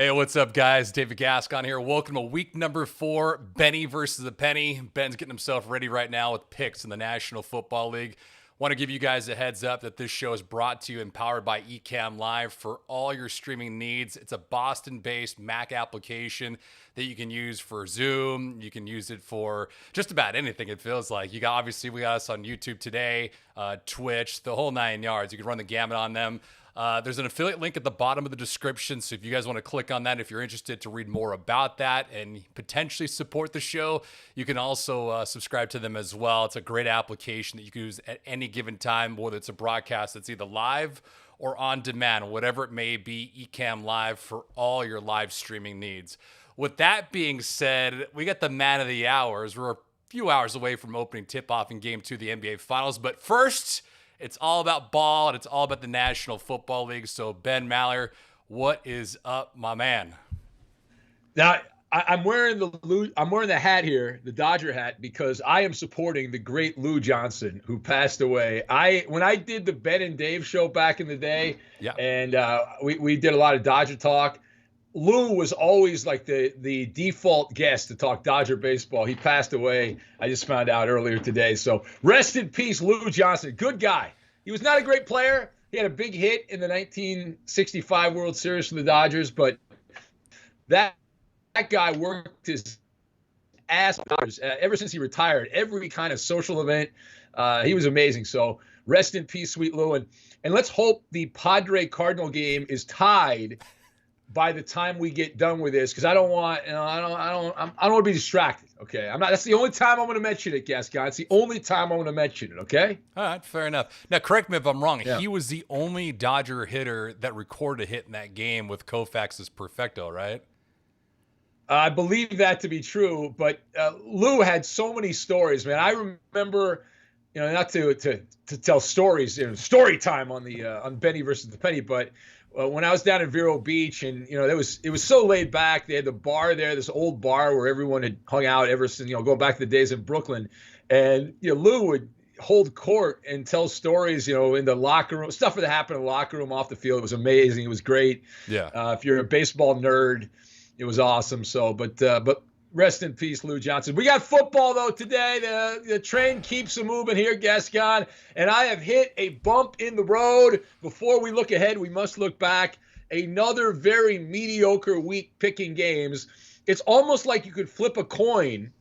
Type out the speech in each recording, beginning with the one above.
Hey, what's up, guys? David Gascon here. Welcome to week number 4, Benny versus the Penny. Ben's getting himself ready right now with picks in the National Football League. Want to give you guys a heads up that this show is brought to you and powered by Ecamm Live for all your streaming needs. It's a Boston-based Mac application that you can use for Zoom. You can use it for just about anything, it feels like. We got us on YouTube today, Twitch, the whole 9 yards. You can run the gamut on them. There's an affiliate link at the bottom of the description, so if you guys want to click on that, if you're interested to read more about that and potentially support the show, you can also subscribe to them as well. It's a great application that you can use at any given time, whether it's a broadcast that's either live or on demand, whatever it may be. Ecamm Live for all your live streaming needs. With that being said, we got the man of the hours. We're a few hours away from opening tip-off in Game 2 of the NBA Finals, but first, it's all about ball, and it's all about the National Football League. So, Ben Maller, what is up, my man? Now, I'm wearing the hat here, the Dodger hat, because I am supporting the great Lou Johnson, who passed away. When I did the Ben and Dave show back in the day, and we did a lot of Dodger talk, Lou was always like the default guest to talk Dodger baseball. He passed away. I just found out earlier today. So rest in peace, Lou Johnson. Good guy. He was not a great player. He had a big hit in the 1965 World Series for the Dodgers, but that guy worked his ass off ever since he retired. Every kind of social event, he was amazing. So rest in peace, sweet Lou. And let's hope the Padre Cardinal game is tied by the time we get done with this, because I don't want to be distracted. Okay, I'm not. That's the only time I'm going to mention it, Gascon. It's the only time I'm going to mention it. Okay. All right, fair enough. Now, correct me if I'm wrong. Yeah. He was the only Dodger hitter that recorded a hit in that game with Koufax's perfecto, right? I believe that to be true, but Lou had so many stories, man. I remember, not to tell stories, story time on Benny versus the Penny, but. When I was down in Vero Beach, and it was so laid back. They had the bar there, this old bar where everyone had hung out ever since, going back to the days in Brooklyn. And Lou would hold court and tell stories, in the locker room, stuff that happened in the locker room, off the field. It was amazing. It was great. Yeah. If you're a baseball nerd, it was awesome. So, but rest in peace, Lou Johnson. We got football, though, today. The train keeps moving here, Gascon. And I have hit a bump in the road. Before we look ahead, we must look back. Another very mediocre week picking games. It's almost like you could flip a coin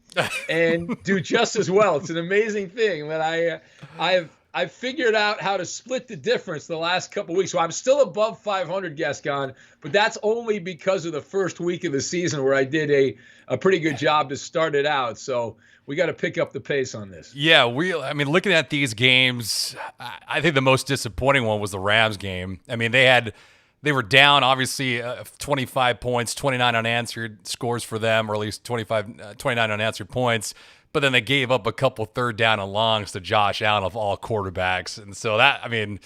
and do just as well. It's an amazing thing that I've figured out how to split the difference the last couple of weeks. So I'm still above 500, Gascon, but that's only because of the first week of the season where I did a pretty good job to start it out. So we got to pick up the pace on this. Yeah, looking at these games, I think the most disappointing one was the Rams game. I mean, they were down, obviously, 25 points, 29 unanswered scores for them, or at least 29 unanswered points. But then they gave up a couple third down and longs to Josh Allen of all quarterbacks. And so I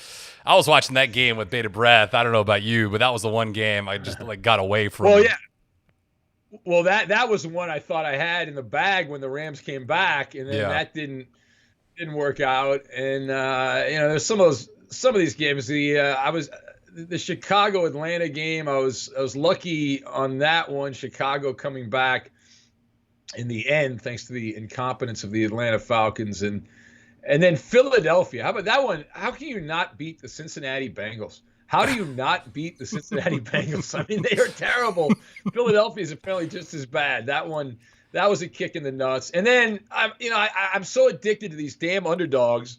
was watching that game with bated breath. I don't know about you, but that was the one game I just got away from. Well, yeah. Well, that was the one I thought I had in the bag when the Rams came back, and then that didn't work out. And there's some of these games. The Chicago Atlanta game, I was lucky on that one. Chicago coming back in the end, thanks to the incompetence of the Atlanta Falcons, and then Philadelphia. How about that one? How can you not beat the Cincinnati Bengals? How do you not beat the Cincinnati Bengals? I mean, they are terrible. Philadelphia is apparently just as bad. That was a kick in the nuts. And then I'm so addicted to these damn underdogs.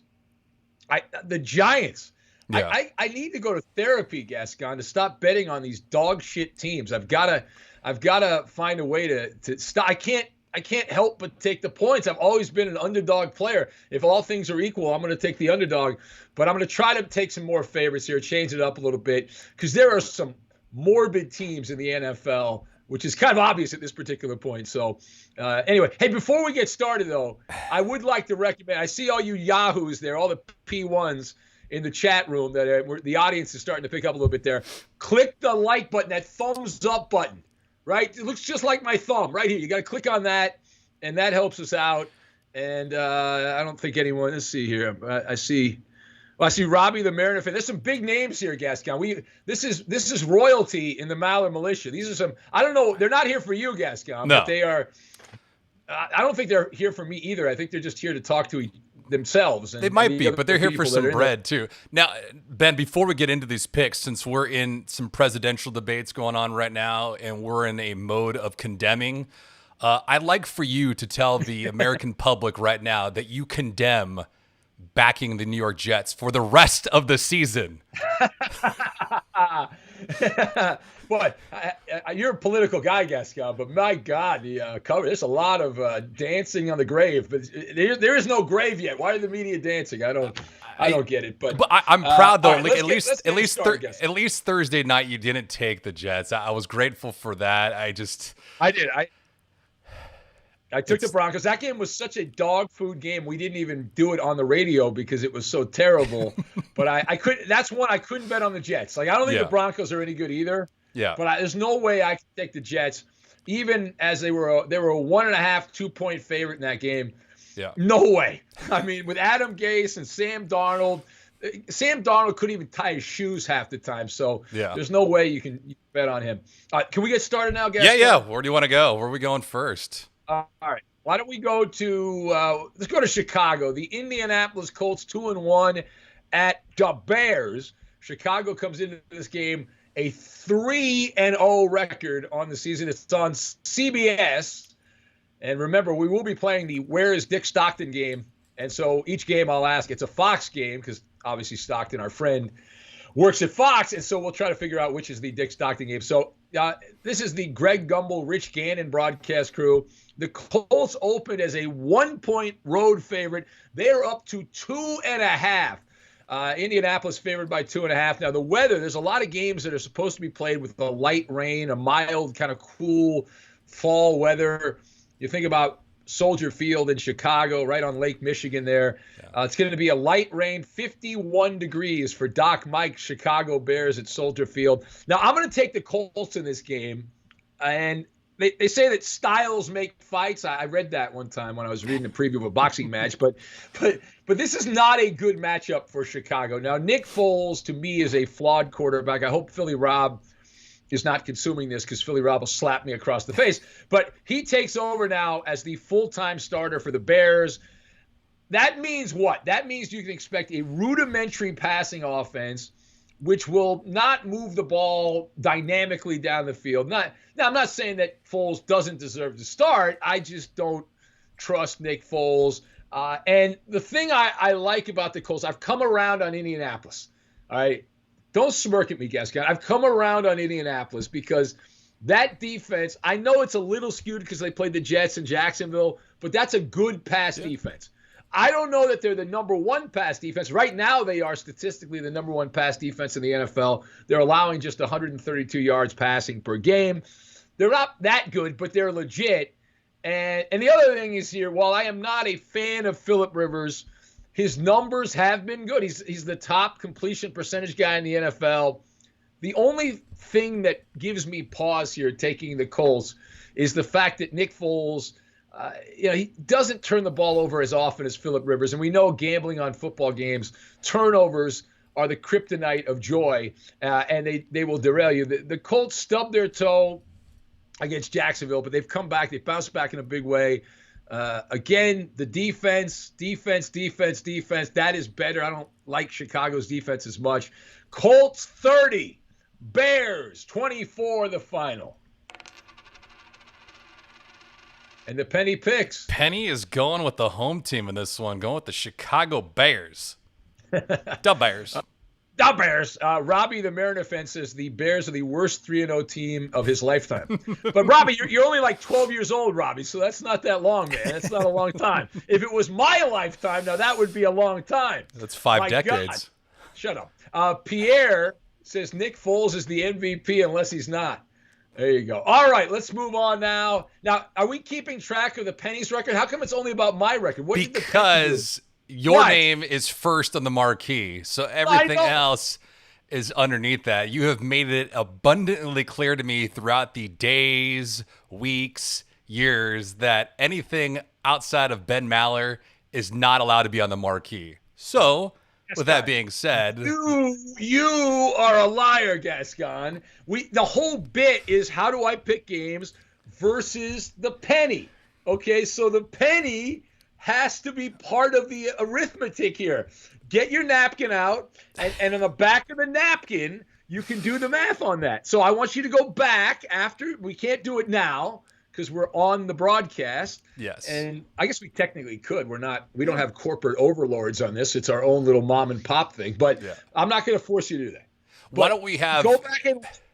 The Giants. Yeah. I need to go to therapy, Gascon, to stop betting on these dog shit teams. I've got to find a way to stop. I can't help but take the points. I've always been an underdog player. If all things are equal, I'm going to take the underdog. But I'm going to try to take some more favorites here, change it up a little bit, because there are some morbid teams in the NFL, which is kind of obvious at this particular point. So anyway, hey, before we get started, though, I would like to recommend, I see all you yahoos there, all the P1s in the chat room that the audience is starting to pick up a little bit there. Click the like button, that thumbs up button. Right? It looks just like my thumb right here. You got to click on that, and that helps us out. And I don't think anyone, let's see here. I see Well, I see Robbie the Mariner fan. There's some big names here, Gascon. This is royalty in the Maller militia. These are some. I don't know. They're not here for you, Gascon, No. but they are. I don't think they're here for me either. I think they're just here to talk to themselves. They might be, but they're here for some bread too. Now, Ben, before we get into these picks, since we're in some presidential debates going on right now and we're in a mode of condemning, I'd like for you to tell the American public right now that you condemn backing the New York Jets for the rest of the season. What? You're a political guy, Gascon, but my God, the cover. There's a lot of dancing on the grave, but there is no grave yet. Why are the media dancing? I don't get it. But I'm proud though. Right, like at least Thursday night you didn't take the Jets. I was grateful for that. I did. I took the Broncos. That game was such a dog food game. We didn't even do it on the radio because it was so terrible. But I couldn't. That's one I couldn't bet on the Jets. Like I don't think the Broncos are any good either. Yeah. But there's no way I could take the Jets, even as they were a 1.5, 2-point favorite in that game. Yeah. No way. I mean, with Adam Gase and Sam Darnold couldn't even tie his shoes half the time. So there's no way you can bet on him. Can we get started now, guys? Yeah. Where do you want to go? Where are we going first? All right. Why don't we go to let's go to Chicago. The Indianapolis Colts 2-1 at the Bears. Chicago comes into this game a 3-0 record on the season. It's on CBS. And remember, we will be playing the Where is Dick Stockton game. And so each game I'll ask, it's a Fox game because obviously Stockton, our friend, works at Fox. And so we'll try to figure out which is the Dick Stockton game. So this is the Greg Gumbel, Rich Gannon broadcast crew. The Colts opened as a 1-point road favorite. They're up to 2.5. Indianapolis favored by 2.5. Now, the weather, there's a lot of games that are supposed to be played with a light rain, a mild, kind of cool fall weather. You think about Soldier Field in Chicago, right on Lake Michigan there. It's going to be a light rain, 51 degrees for Doc Mike's Chicago Bears at Soldier Field. Now, I'm going to take the Colts in this game, and they say that styles make fights. I read that one time when I was reading a preview of a boxing match, but this is not a good matchup for Chicago. Now, Nick Foles, to me, is a flawed quarterback. I hope Philly Rob is not consuming this because Philly Rob will slap me across the face. But he takes over now as the full-time starter for the Bears. That means what? That means you can expect a rudimentary passing offense, which will not move the ball dynamically down the field. Now, I'm not saying that Foles doesn't deserve to start. I just don't trust Nick Foles. And the thing I like about the Colts, I've come around on Indianapolis. All right? Don't smirk at me, Gascon. I've come around on Indianapolis because that defense, I know it's a little skewed because they played the Jets in Jacksonville, but that's a good pass defense. I don't know that they're the number one pass defense. Right now, they are statistically the number one pass defense in the NFL. They're allowing just 132 yards passing per game. They're not that good, but they're legit. And the other thing is here, while I am not a fan of Phillip Rivers, his numbers have been good. He's the top completion percentage guy in the NFL. The only thing that gives me pause here taking the Colts is the fact that Nick Foles, he doesn't turn the ball over as often as Phillip Rivers. And we know gambling on football games, turnovers are the kryptonite of joy, and they will derail you. The Colts stubbed their toe against Jacksonville, but they've come back. They've bounced back in a big way. Again, the defense, that is better. I don't like Chicago's defense as much. Colts 30, Bears 24, the final. And the Penny picks. Penny is going with the home team in this one, going with the Chicago Bears. The Bears. The Bears. Robbie, the Mariner fan, says the Bears are the worst 3-0 team of his lifetime. But, Robbie, you're only like 12 years old, Robbie, so that's not that long, man. That's not a long time. If it was my lifetime, now that would be a long time. That's 5 decades. God. Shut up. Pierre says Nick Foles is the MVP unless he's not. There you go. All right, let's move on now. Now, are we keeping track of the Penny's record? How come it's only about my record? What because your name is first on the marquee, so everything else is underneath that. You have made it abundantly clear to me throughout the days, weeks, years that anything outside of Ben Maller is not allowed to be on the marquee. So with that being said, you are a liar, Gascon. The whole bit is how do I pick games versus the penny. Okay, so the penny has to be part of the arithmetic here. Get your napkin out, and on the back of the napkin, you can do the math on that. So I want you to go back after. We can't do it now because we're on the broadcast. Yes. And I guess we technically could. We don't have corporate overlords on this. It's our own little mom and pop thing. But I'm not going to force you to do that. Why don't we have go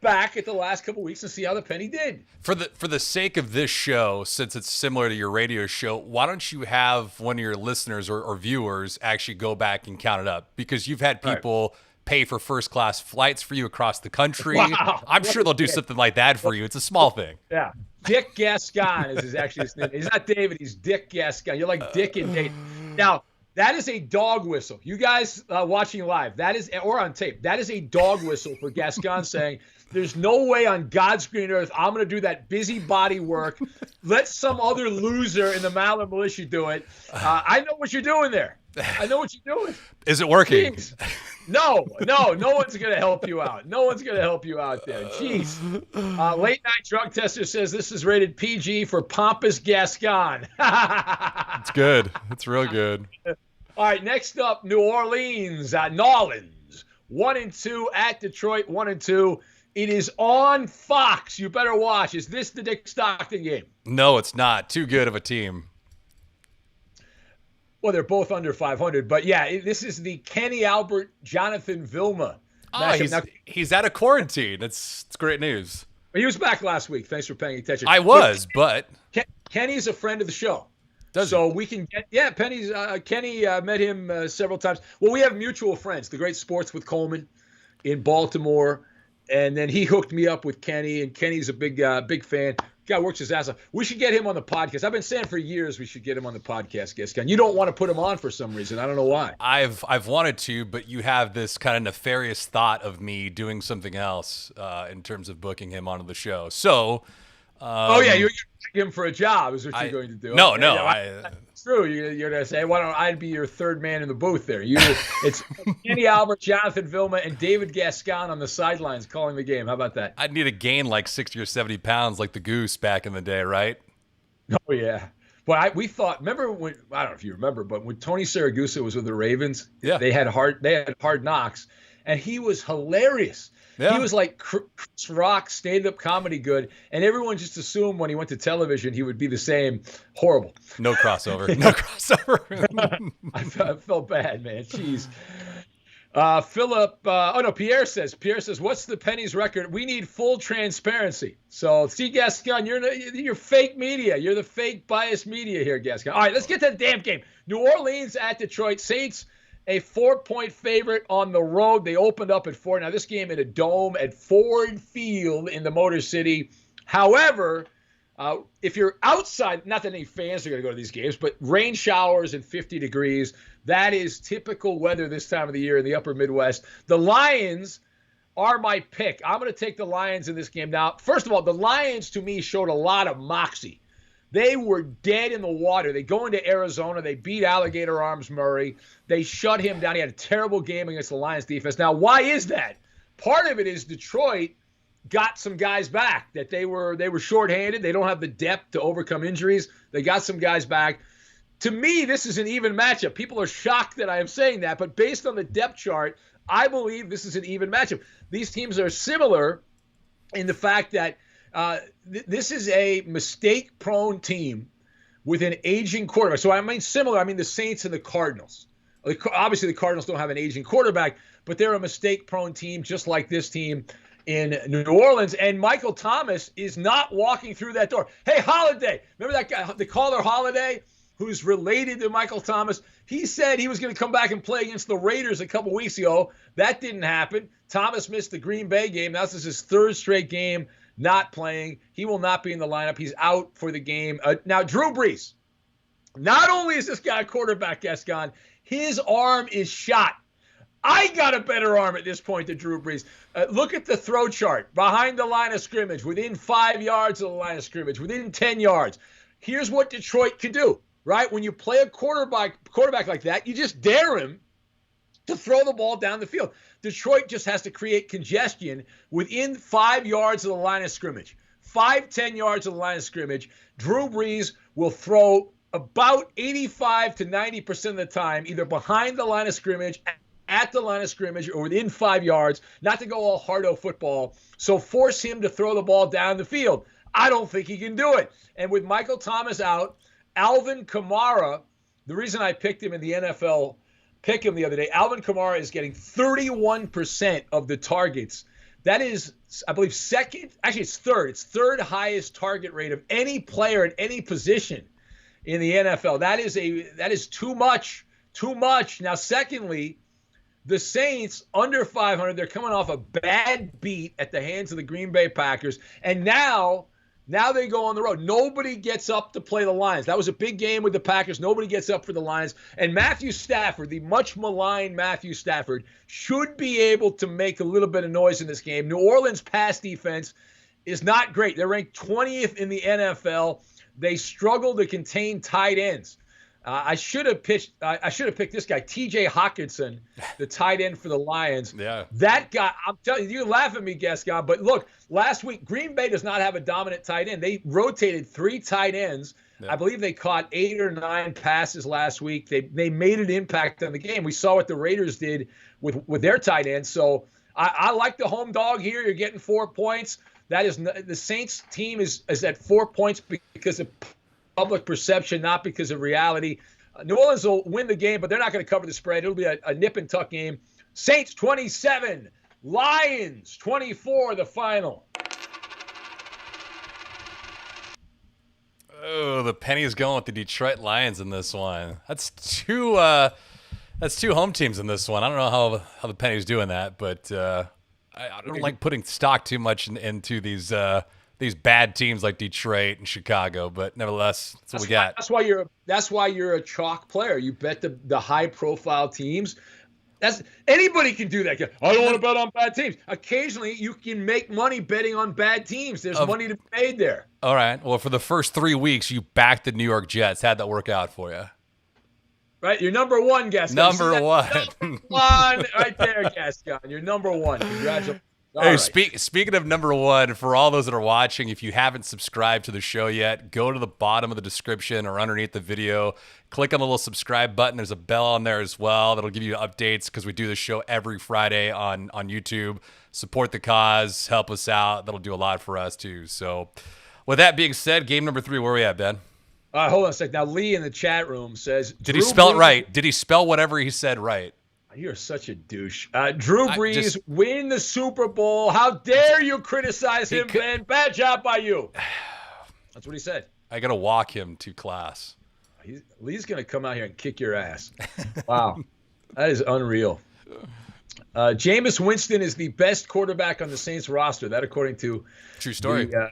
back at the last couple of weeks and see how the penny did? For the sake of this show, since it's similar to your radio show, why don't you have one of your listeners or viewers actually go back and count it up? Because you've had people pay for first-class flights for you across the country. Wow. I'm sure they'll do something like that for you. It's a small thing. Yeah. Dick Gascon is actually his name. He's not David. He's Dick Gascon. You're like Dick and Dave. Now, that is a dog whistle. You guys watching live, or on tape, that is a dog whistle for Gascon saying, there's no way on God's green earth I'm going to do that busybody work. Let some other loser in the Maller Militia do it. I know what you're doing there. I know what you're doing. Is it working? Jeez. No one's going to help you out. No one's going to help you out there. Jeez. Late Night Drug Tester says this is rated PG for pompous Gascon. It's good. It's real good. All right, next up, New Orleans at Nolans. 1-2 at Detroit, 1-2. It is on Fox. You better watch. Is this the Dick Stockton game? No, it's not. Too good of a team. Well, they're both under 500. But, yeah, this is the Kenny Albert, Jonathan Vilma matchup. He's out of quarantine. It's great news. He was back last week. Thanks for paying attention. I was, but Kenny's a friend of the show. We can get Kenny met him several times. Well, we have mutual friends, the Great Sports with Coleman in Baltimore, and then he hooked me up with Kenny, and Kenny's a big fan. Guy works his ass off. We should get him on the podcast. I've been saying for years we should get him on the podcast, Gascon. You don't want to put him on for some reason. I don't know why. I've wanted to, but you have this kind of nefarious thought of me doing something else in terms of booking him onto the show. So. You're going to take him for a job is what you're going to do. No. It's true. You're going to say, why don't I be your third man in the booth there? It's Kenny Albert, Jonathan Vilma, and David Gascon on the sidelines calling the game. How about that? I'd need to gain like 60 or 70 pounds like the Goose back in the day, right? Oh, yeah. Well, we thought, remember when, I don't know if you remember, but when Tony Saragusa was with the Ravens, they had hard knocks, and he was hilarious. Yeah. He was like Chris Rock, stand-up comedy good, and everyone just assumed when he went to television he would be the same. Horrible. No crossover. I felt bad, man. Jeez. Pierre says, what's the pennies record? We need full transparency. So, see, Gascon, you're fake media. You're the fake biased media here, Gascon. All right, let's get to the damn game. New Orleans at Detroit. Saints, a 4-point favorite on the road. They opened up at 4. Now, this game in a dome at Ford Field in the Motor City. However, if you're outside, not that any fans are going to go to these games, but rain showers and 50 degrees, that is typical weather this time of the year in the upper Midwest. The Lions are my pick. I'm going to take the Lions in this game. Now, first of all, the Lions, to me, showed a lot of moxie. They were dead in the water. They go into Arizona. They beat Alligator Arms Murray. They shut him down. He had a terrible game against the Lions defense. Now, why is that? Part of it is Detroit got some guys back that they were shorthanded. They don't have the depth to overcome injuries. They got some guys back. To me, this is an even matchup. People are shocked that I am saying that, but based on the depth chart, I believe this is an even matchup. These teams are similar in the fact that this is a mistake-prone team with an aging quarterback. So I mean similar. I mean the Saints and the Cardinals. Obviously, the Cardinals don't have an aging quarterback, but they're a mistake-prone team just like this team in New Orleans. And Michael Thomas is not walking through that door. Hey, Holiday. Remember that guy, the caller Holiday, who's related to Michael Thomas? He said he was going to come back and play against the Raiders a couple weeks ago. That didn't happen. Thomas missed the Green Bay game. This is his third straight game not playing. He will not be in the lineup. He's out for the game. Now, Drew Brees. Not only is this guy a quarterback, Gascon, his arm is shot. I got a better arm at this point than Drew Brees. Look at the throw chart. Behind the line of scrimmage, within 5 yards of the line of scrimmage, within 10 yards. Here's what Detroit can do, right? When you play a quarterback like that, you just dare him to throw the ball down the field. Detroit just has to create congestion within 5 yards of the line of scrimmage. 5-10 yards of the line of scrimmage. Drew Brees will throw about 85 to 90% of the time, either behind the line of scrimmage, at the line of scrimmage, or within 5 yards, not to go all hardo football. So force him to throw the ball down the field. I don't think he can do it. And with Michael Thomas out, Alvin Kamara, the reason I picked him in the NFL pick him the other day, Alvin Kamara is getting 31% of the targets. That is, I believe, second. Actually, it's third. It's third highest target rate of any player at any position in the NFL. That is too much. Too much. Now, secondly, the Saints, under 500, they're coming off a bad beat at the hands of the Green Bay Packers. And now they go on the road. Nobody gets up to play the Lions. That was a big game with the Packers. Nobody gets up for the Lions. And Matthew Stafford, the much maligned Matthew Stafford, should be able to make a little bit of noise in this game. New Orleans' pass defense is not great. They're ranked 20th in the NFL. They struggle to contain tight ends. I should have picked this guy, T.J. Hawkinson, the tight end for the Lions. Yeah. That guy, I'm telling you, you laugh at me, Gascon, but look, last week, Green Bay does not have a dominant tight end. They rotated 3 tight ends. Yeah. I believe they caught 8 or 9 passes last week. They made an impact on the game. We saw what the Raiders did with their tight ends. So I like the home dog here. You're getting 4 points. That is the Saints team is at 4 points because of public perception, not because of reality. New Orleans will win the game, but they're not going to cover the spread. It'll be a nip and tuck game. Saints 27, Lions 24, the final. Oh, the penny's going with the Detroit Lions in this one. That's two home teams in this one. I don't know how the penny's doing that, but I don't like putting stock too much into these bad teams like Detroit and Chicago, but nevertheless, that's what we got. That's why you're a chalk player. You bet the high profile teams. Anybody can do that. I don't want to bet on bad teams. Occasionally, you can make money betting on bad teams. There's money to be made there. All right. Well, for the first 3 weeks, you backed the New York Jets. How'd that work out for you? Right, you're number one, Gascon. Number one. Number one, right there, Gascon. You're number one. Congratulations. Hey, speaking of number one, for all those that are watching, if you haven't subscribed to the show yet, go to the bottom of the description or underneath the video. Click on the little subscribe button. There's a bell on there as well that'll give you updates because we do this show every Friday on YouTube. Support the cause. Help us out. That'll do a lot for us, too. So with that being said, game number 3, where are we at, Ben? Hold on a sec. Now, Lee in the chat room says... Did he spell it right? Did he spell whatever he said right? You're such a douche. Drew Brees win the Super Bowl. How dare you criticize him, Ben? Bad job by you. That's what he said. I got to walk him to class. Lee's going to come out here and kick your ass. Wow. That is unreal. Jameis Winston is the best quarterback on the Saints roster. That according to True story. The,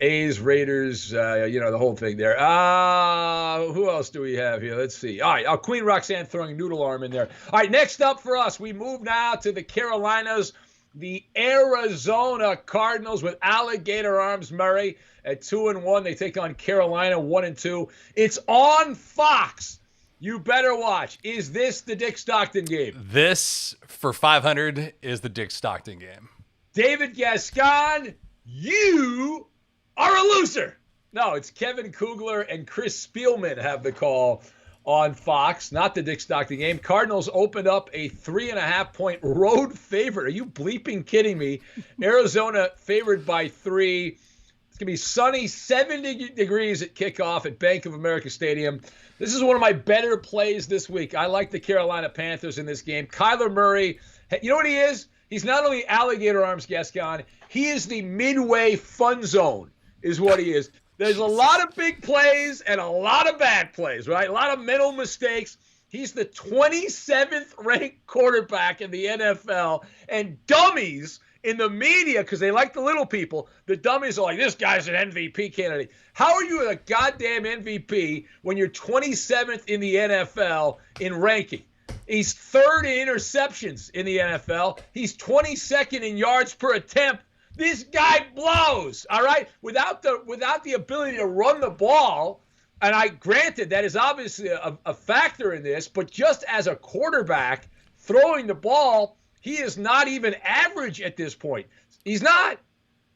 A's, Raiders, the whole thing there. Who else do we have here? Let's see. All right, Queen Roxanne throwing noodle arm in there. All right, next up for us, we move now to the Carolinas, the Arizona Cardinals with Alligator Arms Murray at 2-1. They take on Carolina 1-2. It's on Fox. You better watch. Is this the Dick Stockton game? This, for 500, is the Dick Stockton game. David Gascon, you are a loser. No, it's Kevin Kugler and Chris Spielman have the call on Fox, not the Dick Stockton game. Cardinals opened up a 3.5-point road favorite. Are you bleeping kidding me? Arizona favored by 3. It's going to be sunny, 70 degrees at kickoff at Bank of America Stadium. This is one of my better plays this week. I like the Carolina Panthers in this game. Kyler Murray, you know what he is? He's not only Alligator Arms Gascon, he is the midway fun zone is what he is. There's a lot of big plays and a lot of bad plays, right? A lot of mental mistakes. He's the 27th ranked quarterback in the NFL, and dummies in the media, because they like the little people, the dummies are like, this guy's an MVP candidate. How are you a goddamn MVP when you're 27th in the NFL in ranking? He's 3rd in interceptions in the NFL. He's 22nd in yards per attempt. This guy blows, all right? Without the ability to run the ball, and granted that is obviously a factor in this, but just as a quarterback, throwing the ball, he is not even average at this point. He's not.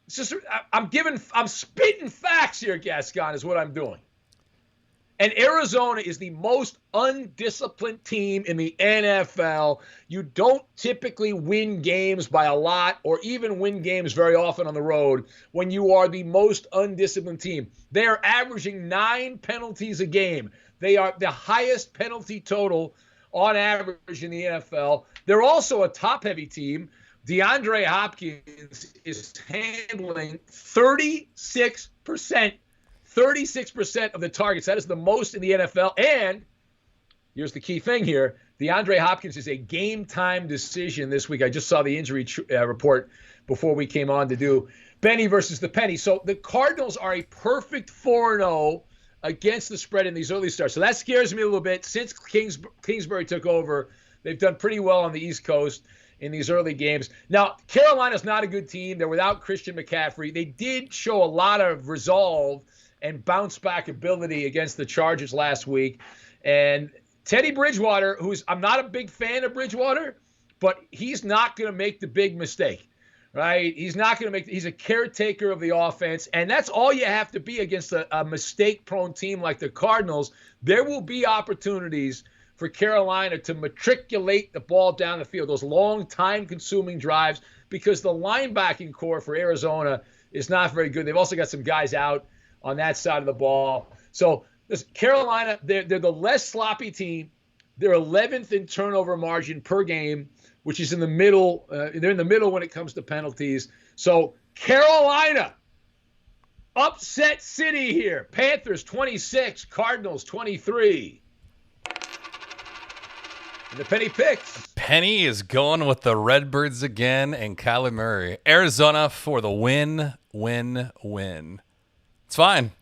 It's just I'm spitting facts here, Gascon, is what I'm doing. And Arizona is the most undisciplined team in the NFL. You don't typically win games by a lot or even win games very often on the road when you are the most undisciplined team. They are averaging 9 penalties a game. They are the highest penalty total on average in the NFL. They're also a top-heavy team. DeAndre Hopkins is handling 36% of the targets. That is the most in the NFL. And here's the key thing here. DeAndre Hopkins is a game-time decision this week. I just saw the injury report before we came on to do Benny versus the Penny. So the Cardinals are a perfect 4-0 against the spread in these early starts. So that scares me a little bit. Since Kingsbury took over, they've done pretty well on the East Coast in these early games. Now, Carolina's not a good team. They're without Christian McCaffrey. They did show a lot of resolve and bounce back ability against the Chargers last week. And Teddy Bridgewater, I'm not a big fan of Bridgewater, but he's not going to make the big mistake, right? He's a caretaker of the offense. And that's all you have to be against a mistake-prone team like the Cardinals. There will be opportunities for Carolina to matriculate the ball down the field, those long time-consuming drives, because the linebacking core for Arizona is not very good. They've also got some guys out on that side of the ball. So Carolina, they're the less sloppy team. They're 11th in turnover margin per game, which is in the middle. They're in the middle when it comes to penalties. So Carolina, upset city here. Panthers 26, Cardinals 23. And the Penny picks. Penny is going with the Redbirds again and Kyler Murray. Arizona for the win. It's fine.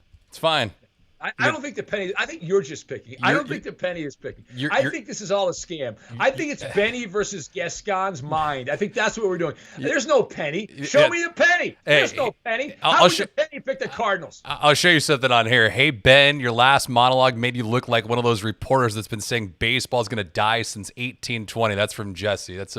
I don't think the Penny. I think you're just picking. I don't think the Penny is picking. I think this is all a scam. I think it's Benny versus Gascon's mind. I think that's what we're doing. There's no Penny. Show me the Penny. There's no Penny. How would the Penny pick the Cardinals? I'll show you something on here. Hey, Ben, your last monologue made you look like one of those reporters that's been saying baseball's going to die since 1820. That's from Jesse. That's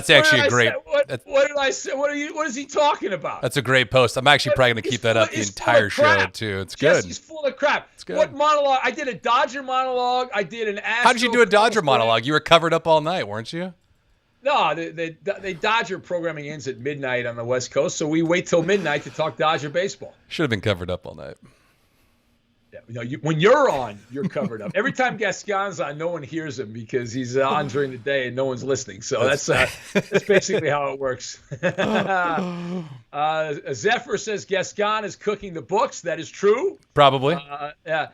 actually a great. What did I say? What is he talking about? That's a great post. I'm actually probably going to keep that up the entire show too. It's good. Jesse's full of crap. It's good. What monologue? I did a Dodger monologue. I did an Astro. How did you do a Dodger monologue? You were covered up all night, weren't you? No, the Dodger programming ends at midnight on the West Coast, so we wait till midnight to talk Dodger baseball. Should have been covered up all night. Yeah, when you're on, you're covered up. Every time Gascon's on, no one hears him because he's on during the day and no one's listening. So that's basically how it works. Zephyr says Gascon is cooking the books. That is true. Probably. Yeah.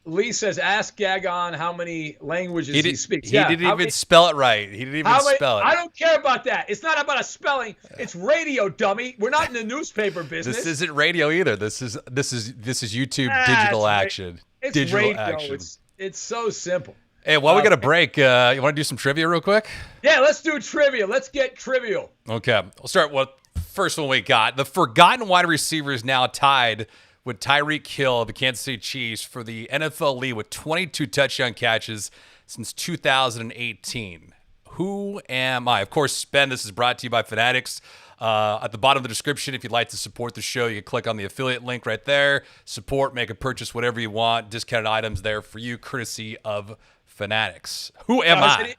Lee says, ask Gagon how many languages he speaks. He didn't even spell it right. He didn't even spell it. I don't care about that. It's not about a spelling. It's radio, dummy. We're not in the newspaper business. This isn't radio either. This is YouTube digital action. It's digital radio. action. It's so simple. Hey, while we got a break, you want to do some trivia real quick? Yeah, let's do trivia. Let's get trivial. Okay. We'll start with the first one we got. The forgotten wide receiver is now tied with Tyreek Hill of the Kansas City Chiefs for the NFL lead with 22 touchdown catches since 2018. Who am I? Of course, Ben, this is brought to you by Fanatics. At the bottom of the description, if you'd like to support the show, you can click on the affiliate link right there. Support, make a purchase, whatever you want. Discounted items there for you, courtesy of Fanatics. Who am I?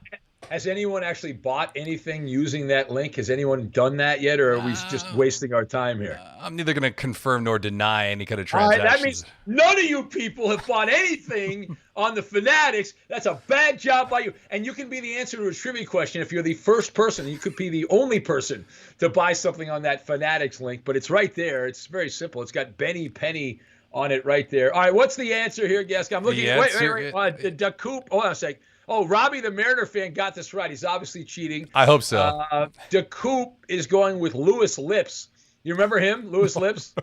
Has anyone actually bought anything using that link? Has anyone done that yet, or are we just wasting our time here? I'm neither going to confirm nor deny any kind of transactions. All right, that means none of you people have bought anything on the Fanatics. That's a bad job by you. And you can be the answer to a trivia question if you're the first person. You could be the only person to buy something on that Fanatics link, but it's right there. It's very simple. It's got Benny Penny on it right there. All right, what's the answer here, Gascon? I'm looking. Wait. The Coop. Hold on a sec. Oh, Robbie, the Mariner fan, got this right. He's obviously cheating. I hope so. DeCoop is going with Louis Lips. You remember him, Louis Lips?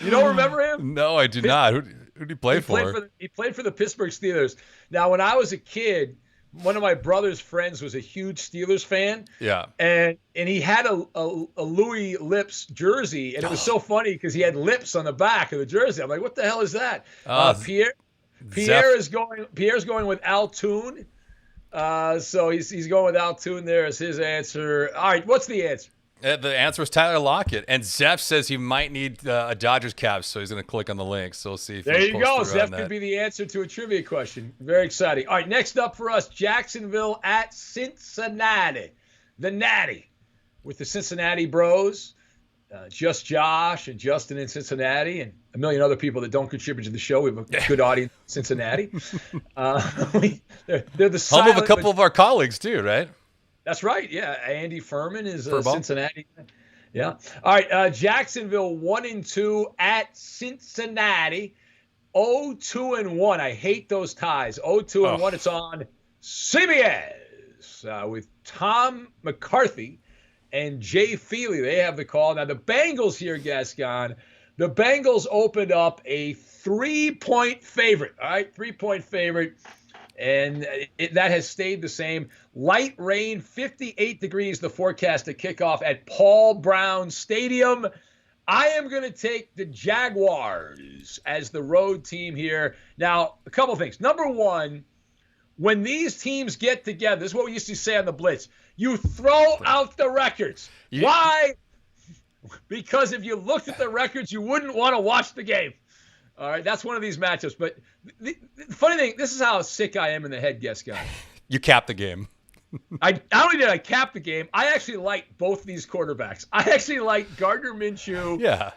You don't remember him? No, I do not. Who did he play for? He played for the Pittsburgh Steelers. Now, when I was a kid, one of my brother's friends was a huge Steelers fan. Yeah. And he had a Louis Lips jersey, and it was so funny because he had lips on the back of the jersey. I'm like, what the hell is that? Pierre's going with Altoon. So he's going with Altoon there as his answer. All right, what's the answer? The answer is Tyler Lockett. And Zeph says he might need a Dodgers cap, so he's going to click on the link. So we'll see if there he you go. posts Zeph that. could be the answer to a trivia question. Very exciting. All right, next up for us, Jacksonville at Cincinnati. The Natty with the Cincinnati Bros. Just Josh and Justin in Cincinnati and a million other people that don't contribute to the show. We have a good audience in Cincinnati. They're the home of a couple of our colleagues too, right? That's right. Yeah, Andy Furman is Cincinnati. Yeah. All right. Jacksonville 1-2 at Cincinnati. 0-2-1. I hate those ties. 0-2-1. It's on CBS with Tom McCarthy and Jay Feely. They have the call. Now, the Bengals here, Gascon, the Bengals opened up a 3-point favorite. All right, 3-point favorite. And that has stayed the same. Light rain, 58 degrees, the forecast to kickoff at Paul Brown Stadium. I am going to take the Jaguars as the road team here. Now, a couple things. Number one, when these teams get together, this is what we used to say on the Blitz, you throw out the records. Yeah. Why? Because if you looked at the records, you wouldn't want to watch the game. All right, that's one of these matchups. But the funny thing, this is how sick I am in the head, Gascon. You capped the game. Not only did I cap the game, I actually like both these quarterbacks. I actually like Gardner Minshew,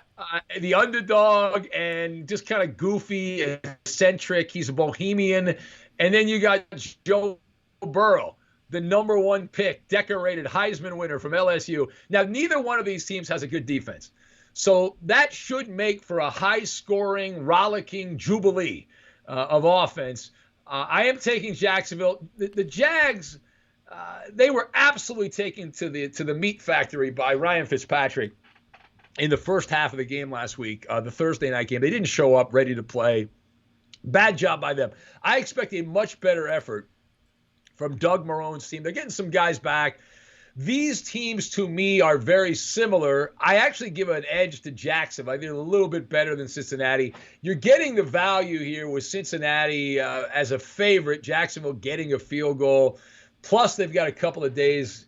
the underdog, and just kind of goofy, eccentric. He's a bohemian. And then you got Joe Burrow, the number one pick, decorated Heisman winner from LSU. Now, neither one of these teams has a good defense. So that should make for a high-scoring, rollicking jubilee of offense. I am taking Jacksonville. The Jags, they were absolutely taken to the meat factory by Ryan Fitzpatrick in the first half of the game last week, the Thursday night game. They didn't show up ready to play. Bad job by them. I expect a much better effort from Doug Marrone's team. They're getting some guys back. These teams, to me, are very similar. I actually give an edge to Jacksonville. I think they're a little bit better than Cincinnati. You're getting the value here with Cincinnati as a favorite, Jacksonville getting a field goal. Plus, they've got a couple of days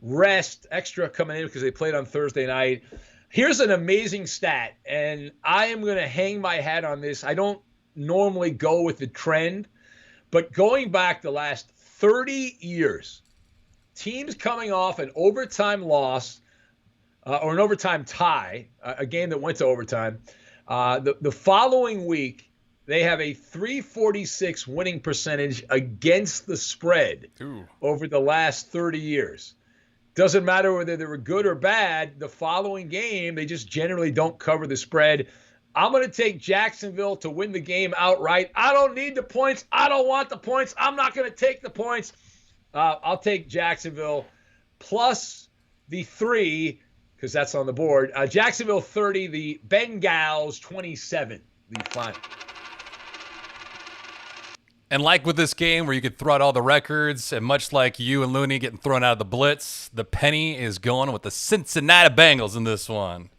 rest extra coming in because they played on Thursday night. Here's an amazing stat, and I am going to hang my hat on this. I don't normally go with the trend, but going back the last 30 years, teams coming off an overtime loss or an overtime tie, a game that went to overtime, the following week, they have a 346 winning percentage against the spread over the last 30 years. Doesn't matter whether they were good or bad. The following game, they just generally don't cover the spread. I'm going to take Jacksonville to win the game outright. I don't need the points. I don't want the points. I'm not going to take the points. I'll take Jacksonville plus the 3 because that's on the board. Jacksonville 30, the Bengals 27, the final. And like with this game where you could throw out all the records, and much like you and Looney getting thrown out of the blitz, the penny is going with the Cincinnati Bengals in this one.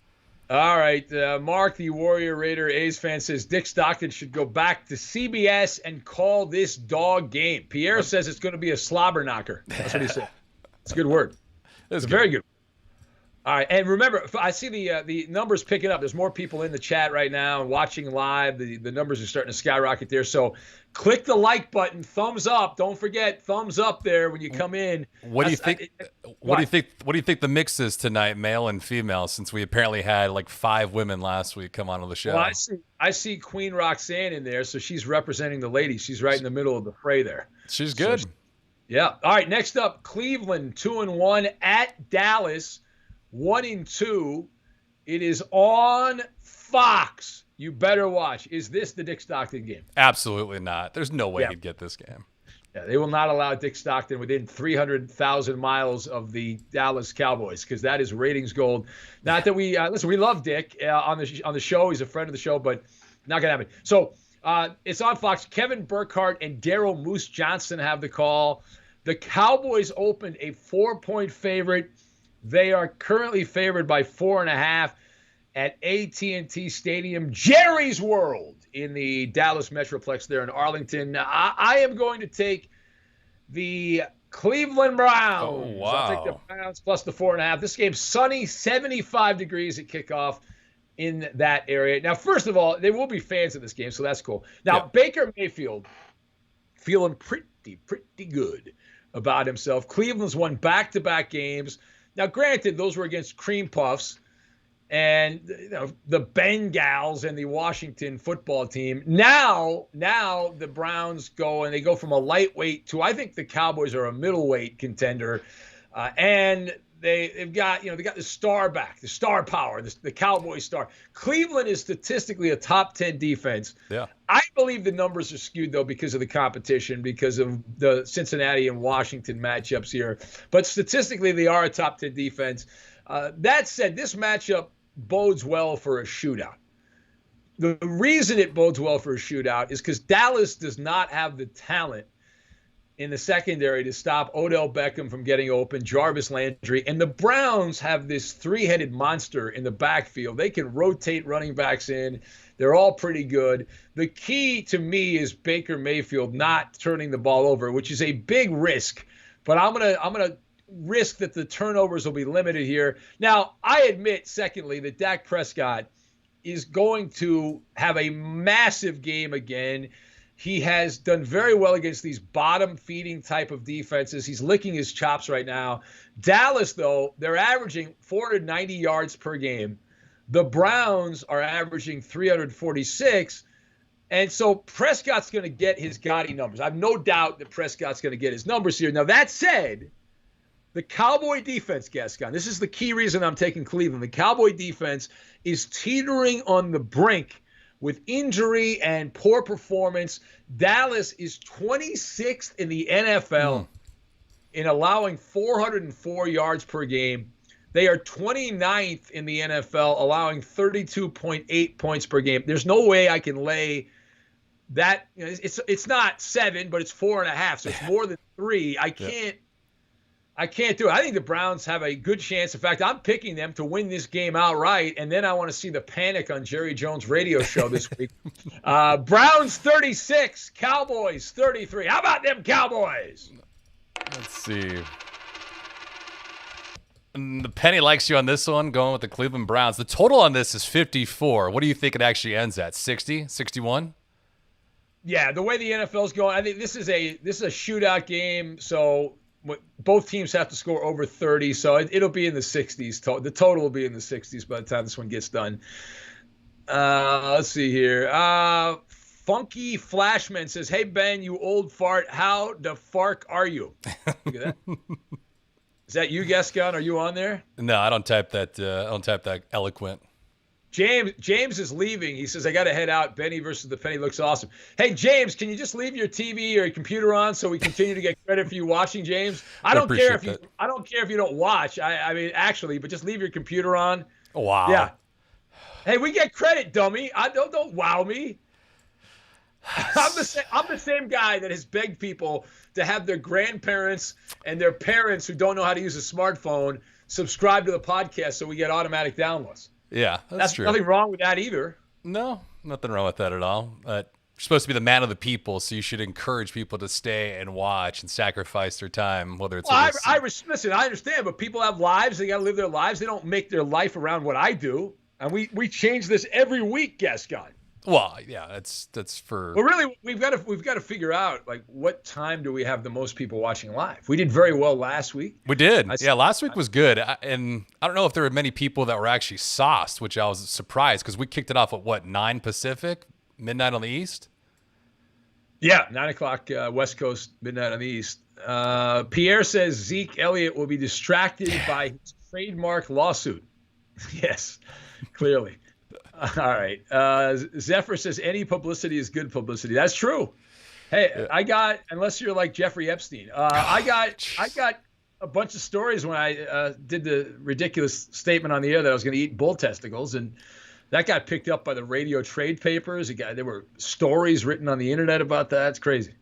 All right. Mark, the Warrior Raider A's fan, says Dick Stockton should go back to CBS and call this dog game. Pierre says it's going to be a slobber knocker. That's what he said. It's a good word. It's very good. All right. And remember, I see the numbers picking up. There's more people in the chat right now and watching live. The numbers are starting to skyrocket there. So click the like button, thumbs up. Don't forget, thumbs up there when you come in. What do you think? What do you think the mix is tonight, male and female? Since we apparently had like 5 women last week come onto the show. Well, I see Queen Roxanne in there, so she's representing the ladies. She's right in the middle of the fray there. She's good. So yeah. All right. Next up, Cleveland 2-1 at Dallas 1-2. It is on Fox. You better watch. Is this the Dick Stockton game? Absolutely not. There's no way he'd get this game. Yeah, they will not allow Dick Stockton within 300,000 miles of the Dallas Cowboys because that is ratings gold. Not that we listen. We love Dick on the show. He's a friend of the show, but not gonna happen. So it's on Fox. Kevin Burkhardt and Daryl Moose Johnson have the call. The Cowboys opened a 4-point favorite. They are currently favored by 4.5 at AT&T Stadium, Jerry's World in the Dallas Metroplex there in Arlington. I am going to take the Cleveland Browns. Oh, wow. I'll take the Browns plus the 4.5. This game's sunny, 75 degrees at kickoff in that area. Now, first of all, there will be fans in this game, so that's cool. Now, Baker Mayfield feeling pretty good about himself. Cleveland's won back-to-back games. Now, granted, those were against cream puffs and the Bengals and the Washington football team. Now the Browns go from a lightweight to, I think the Cowboys are a middleweight contender, and they've got the star back, the star power, the Cowboy star. Cleveland is statistically a top 10 defense. Yeah, I believe the numbers are skewed though because of the competition, because of the Cincinnati and Washington matchups here. But statistically, they are a top 10 defense. That said, this matchup bodes well for a shootout. The reason it bodes well for a shootout is because Dallas does not have the talent in the secondary to stop Odell Beckham from getting open, Jarvis Landry, and the Browns have this three-headed monster in the backfield. They can rotate running backs in. They're all pretty good. The key to me is Baker Mayfield not turning the ball over, which is a big risk, but I'm gonna risk that the turnovers will be limited here. Now, I admit, secondly, that Dak Prescott is going to have a massive game again. He has done very well against these bottom-feeding type of defenses. He's licking his chops right now. Dallas, though, they're averaging 490 yards per game. The Browns are averaging 346. And so Prescott's going to get his gaudy numbers. I have no doubt that Prescott's going to get his numbers here. Now, that said, the Cowboy defense, Gascon, this is the key reason I'm taking Cleveland. The Cowboy defense is teetering on the brink with injury and poor performance. Dallas is 26th in the NFL in allowing 404 yards per game. They are 29th in the NFL, allowing 32.8 points per game. There's no way I can lay that. It's not 7, but it's 4.5, so it's more than 3. I can't do it. I think the Browns have a good chance. In fact, I'm picking them to win this game outright, and then I want to see the panic on Jerry Jones' radio show this week. Browns 36, Cowboys 33. How about them Cowboys? Let's see. And the penny likes you on this one, going with the Cleveland Browns. The total on this is 54. What do you think it actually ends at? 60? 61? Yeah, the way the NFL's going, I think this is a shootout game, so both teams have to score over 30, so it'll be in the 60s. The total will be in the 60s by the time this one gets done. Let's see here. Funky Flashman says, "Hey, Ben, you old fart. How the fark are you?" Look at that. Is that you, Gascon? Are you on there? No, I don't type that. I don't type that eloquent. James is leaving. He says, "I got to head out. Benny versus the Penny looks awesome." Hey, James, can you just leave your TV or your computer on so we continue to get credit for you watching, James? I don't care if you don't watch. I mean, actually, but just leave your computer on. Oh, wow. Yeah. Hey, we get credit, dummy. Don't wow me. I'm the same guy that has begged people to have their grandparents and their parents who don't know how to use a smartphone subscribe to the podcast so we get automatic downloads. Yeah, that's true. Nothing wrong with that either. No, nothing wrong with that at all. You're supposed to be the man of the people, so you should encourage people to stay and watch and sacrifice their time, whether it's... Well, listen, I understand, but people have lives. They got to live their lives. They don't make their life around what I do. And we change this every week, Gascon. Well, yeah, that's for... Well, really, we've got to figure out, like, what time do we have the most people watching live? We did very well last week. We did. Yeah, last week was good. And I don't know if there were many people that were actually sauced, which I was surprised, because we kicked it off at, 9 Pacific? Midnight on the East? Yeah, 9 o'clock West Coast, midnight on the East. Pierre says Zeke Elliott will be distracted by his trademark lawsuit. Yes, clearly. All right. Zephyr says any publicity is good publicity. That's true. Hey, unless you're like Jeffrey Epstein, I got a bunch of stories when I did the ridiculous statement on the air that I was going to eat bull testicles, and that got picked up by the radio trade papers. There were stories written on the internet about that. It's crazy.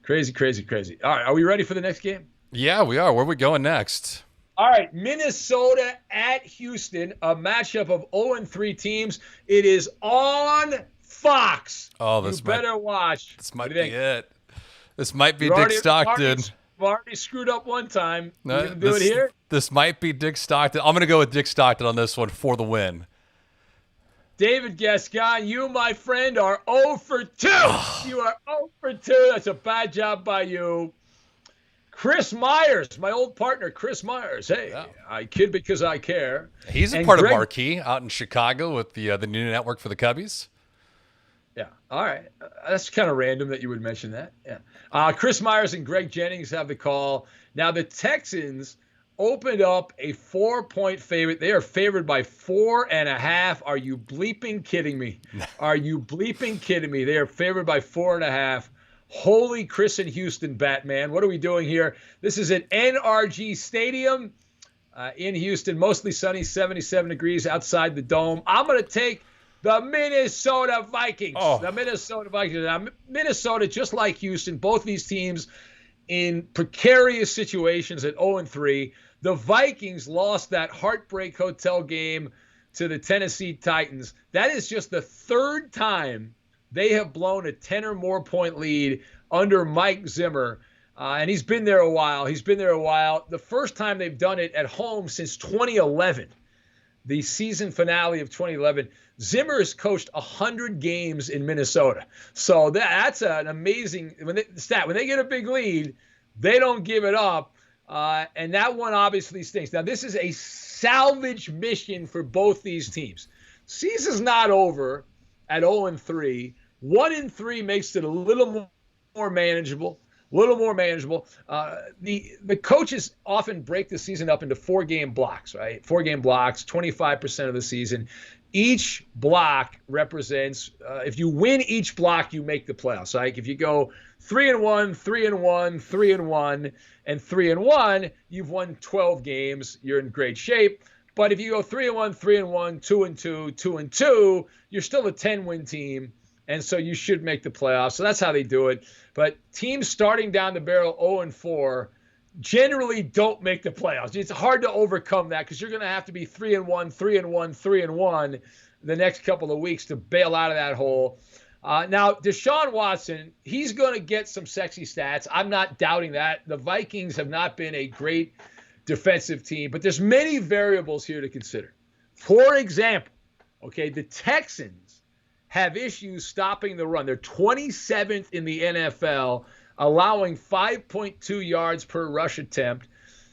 Crazy, crazy, crazy. All right. Are we ready for the next game? Yeah, we are. Where are we going next? All right, Minnesota at Houston, a matchup of 0-3 teams. It is on Fox. Oh, you better watch. This might be it. This might be Dick Stockton. I've already screwed up one time. You gonna do it here? This might be Dick Stockton. I'm going to go with Dick Stockton on this one for the win. David Gascon, you, my friend, are 0 for 2. You are 0 for 2. That's a bad job by you. Chris Myers, my old partner, Chris Myers. Hey, yeah. I kid because I care. He's a part of Marquee out in Chicago with the new network for the Cubbies. Yeah. All right. That's kind of random that you would mention that. Yeah. Chris Myers and Greg Jennings have the call. Now, the Texans opened up a 4-point favorite. They are favored by 4.5. Are you bleeping kidding me? Are you bleeping kidding me? They are favored by 4.5. Holy Chris in Houston, Batman. What are we doing here? This is at NRG Stadium in Houston. Mostly sunny, 77 degrees outside the dome. I'm going to take the Minnesota Vikings. The Minnesota Vikings. Now, Minnesota, just like Houston, both these teams in precarious situations at 0-3. The Vikings lost that heartbreak hotel game to the Tennessee Titans. That is just the third time they have blown a 10 or more point lead under Mike Zimmer. And he's been there a while. The first time they've done it at home since 2011, the season finale of 2011. Zimmer has coached 100 games in Minnesota. So that's an amazing stat. When they get a big lead, they don't give it up. And that one obviously stinks. Now, this is a salvage mission for both these teams. Season's not over at 0-3. 1-3 makes it a little more manageable. The coaches often break the season up into 4-game blocks, right? 4-game blocks, 25% of the season. Each block represents, if you win each block, you make the playoffs. Like if you go 3-1, 3-1, 3-1, and 3-1, you've won 12 games. You're in great shape. But if you go 3-1, 3-1, 2-2, 2-2, you're still a 10-win team. And so you should make the playoffs. So that's how they do it. But teams starting down the barrel 0-4 generally don't make the playoffs. It's hard to overcome that because you're going to have to be 3-1, 3-1, 3-1 the next couple of weeks to bail out of that hole. Now, Deshaun Watson, he's going to get some sexy stats. I'm not doubting that. The Vikings have not been a great defensive team, but there's many variables here to consider. For example, the Texans have issues stopping the run. They're 27th in the NFL, allowing 5.2 yards per rush attempt.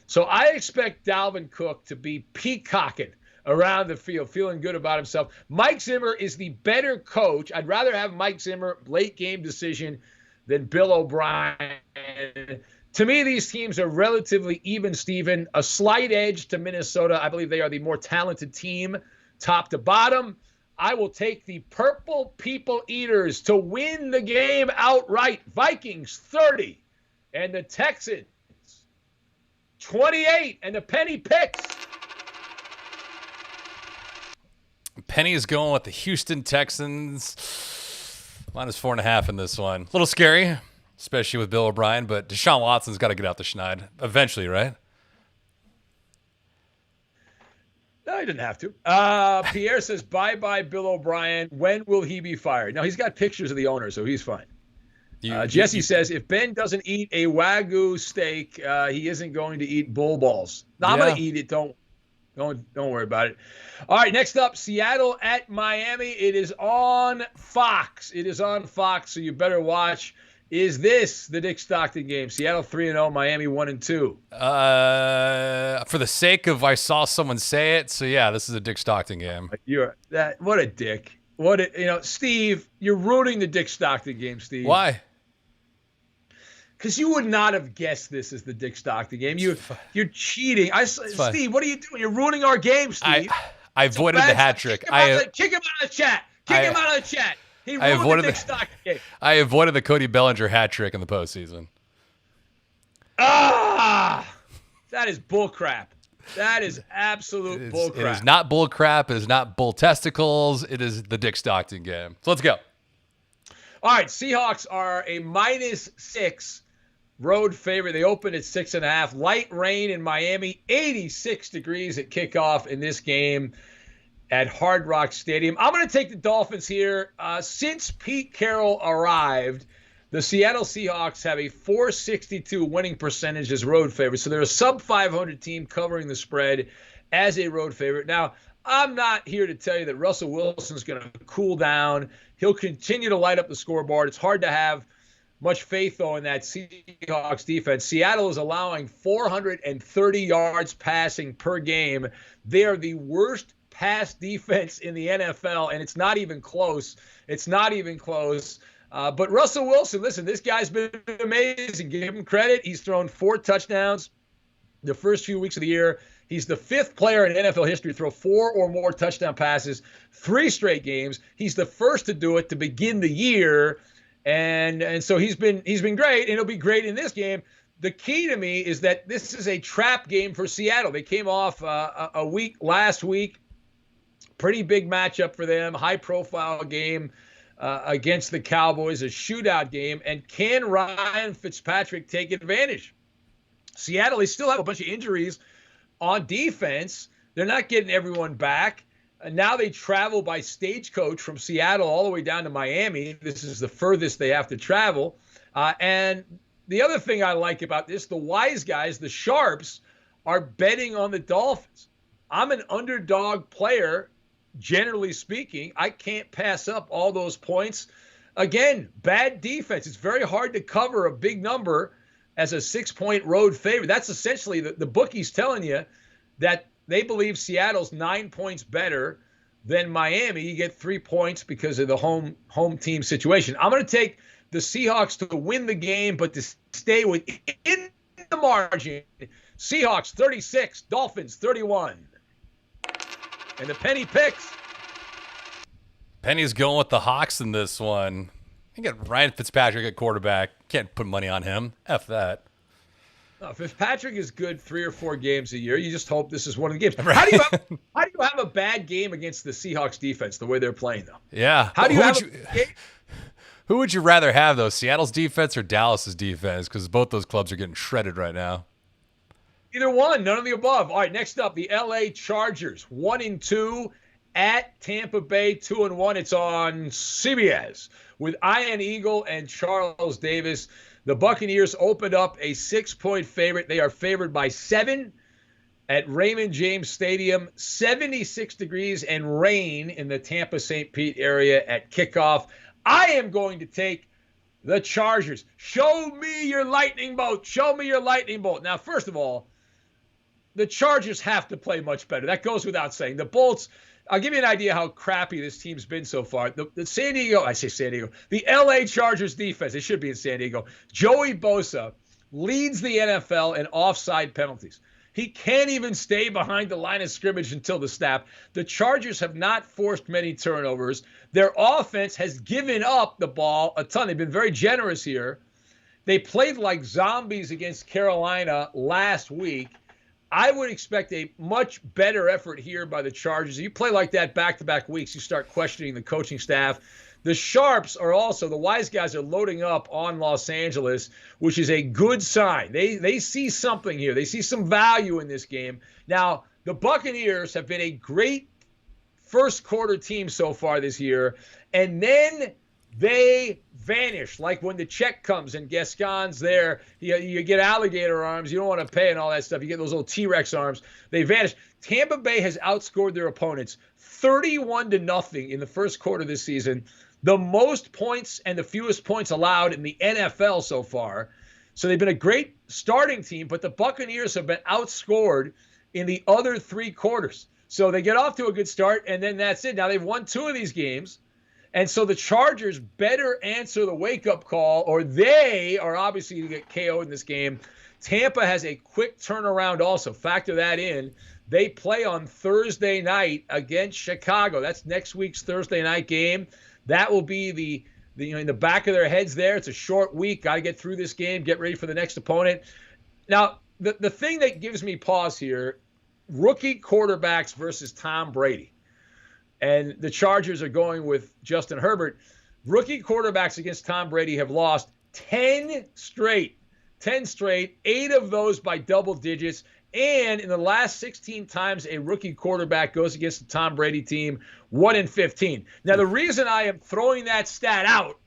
So I expect Dalvin Cook to be peacocking around the field, feeling good about himself. Mike Zimmer is the better coach. I'd rather have Mike Zimmer late game decision than Bill O'Brien. To me, these teams are relatively even, Steven. A slight edge to Minnesota. I believe they are the more talented team, top to bottom. I will take the Purple People Eaters to win the game outright. Vikings 30 and the Texans 28 and the Penny picks. Penny is going with the Houston Texans. -4.5 in this one. A little scary, especially with Bill O'Brien, but Deshaun Watson's got to get out the schneid eventually, right? No, he didn't have to. Pierre says, bye-bye, Bill O'Brien. When will he be fired? No, he's got pictures of the owner, so he's fine. Jesse says, if Ben doesn't eat a Wagyu steak, he isn't going to eat bull balls. No, I'm going to eat it. Don't worry about it. All right, next up, Seattle at Miami. It is on Fox. So you better watch. Is this the Dick Stockton game? Seattle 3-0, Miami 1-2. For the sake of I saw someone say it, so yeah, this is a Dick Stockton game. What a dick. Steve, you're ruining the Dick Stockton game, Steve. Why? Because you would not have guessed this as the Dick Stockton game. You're cheating. Steve, what are you doing? You're ruining our game, Steve. I avoided the hat trick. Kick him out of the chat. Kick him out of the chat. He ruined the Dick Stockton game. I avoided the Cody Bellinger hat trick in the postseason. That is bullcrap. That is absolute bullcrap. It is not bullcrap. It is not bull testicles. It is the Dick Stockton game. So let's go. All right, Seahawks are a -6 road favorite. They opened at 6.5. Light rain in Miami, 86 degrees at kickoff in this game at Hard Rock Stadium. I'm going to take the Dolphins here. Since Pete Carroll arrived, The Seattle Seahawks have a 462 winning percentage as road favorites. So they're a sub-500 team covering the spread as a road favorite. Now, I'm not here to tell you that Russell Wilson's going to cool down. He'll continue to light up the scoreboard. It's hard to have much faith, though, in that Seahawks defense. Seattle is allowing 430 yards passing per game. They are the worst pass defense in the NFL, and it's not even close. It's not even close. But Russell Wilson, listen, this guy's been amazing. Give him credit. He's thrown 4 touchdowns the first few weeks of the year. He's the 5th player in NFL history to throw 4 or more touchdown passes 3 straight games. He's the first to do it to begin the year. And so he's been great, and he'll be great in this game. The key to me is that this is a trap game for Seattle. They came off a week last week. Pretty big matchup for them, high-profile game against the Cowboys, a shootout game. And can Ryan Fitzpatrick take advantage? Seattle, they still have a bunch of injuries on defense. They're not getting everyone back. And now they travel by stagecoach from Seattle all the way down to Miami. This is the furthest they have to travel. And the other thing I like about this, the wise guys, the sharps, are betting on the Dolphins. I'm an underdog player. Generally speaking, I can't pass up all those points. Again, bad defense. It's very hard to cover a big number as a 6-point road favorite. That's essentially the bookies telling you that they believe Seattle's 9 points better than Miami. You get 3 points because of the home team situation. I'm going to take the Seahawks to win the game, but to stay within the margin. Seahawks 36, Dolphins 31. And the Penny picks. Penny's going with the Hawks in this one. You got Ryan Fitzpatrick at quarterback. Can't put money on him. F that. No, Fitzpatrick is good 3 or 4 games a year. You just hope this is one of the games. Right. How do you have a bad game against the Seahawks defense the way they're playing, though? Yeah. How do you have who would you rather have, though, Seattle's defense or Dallas's defense? Because both those clubs are getting shredded right now. Either one, none of the above. All right, next up, the LA Chargers, 1-2 at Tampa Bay, 2-1. It's on CBS with Ian Eagle and Charles Davis. The Buccaneers opened up a 6-point favorite. They are favored by 7 at Raymond James Stadium. 76 degrees and rain in the Tampa-St. Pete area at kickoff. I am going to take the Chargers. Show me your lightning bolt. Show me your lightning bolt. Now, first of all, the Chargers have to play much better. That goes without saying. The Bolts, I'll give you an idea how crappy this team's been so far. The LA Chargers defense, it should be in San Diego. Joey Bosa leads the NFL in offside penalties. He can't even stay behind the line of scrimmage until the snap. The Chargers have not forced many turnovers. Their offense has given up the ball a ton. They've been very generous here. They played like zombies against Carolina last week. I would expect a much better effort here by the Chargers. You play like that back-to-back weeks, you start questioning the coaching staff. The Sharps are also, the wise guys are loading up on Los Angeles, which is a good sign. They see something here. They see some value in this game. Now, the Buccaneers have been a great first-quarter team so far this year, and then they vanish, like when the check comes and Gascon's there. You get alligator arms. You don't want to pay and all that stuff. You get those little T-Rex arms. They vanish. Tampa Bay has outscored their opponents 31-0 in the first quarter this season, the most points and the fewest points allowed in the NFL so far. So they've been a great starting team, but the Buccaneers have been outscored in the other 3 quarters. So they get off to a good start, and then that's it. Now they've won 2 of these games. And so the Chargers better answer the wake-up call, or they are obviously going to get KO'd in this game. Tampa has a quick turnaround also. Factor that in. They play on Thursday night against Chicago. That's next week's Thursday night game. That will be in the back of their heads there. It's a short week. Got to get through this game, get ready for the next opponent. Now, the thing that gives me pause here, rookie quarterbacks versus Tom Brady. And the Chargers are going with Justin Herbert. Rookie quarterbacks against Tom Brady have lost 10 straight. 8 of those by double digits. And in the last 16 times a rookie quarterback goes against the Tom Brady team, 1-15. Now, the reason I am throwing that stat out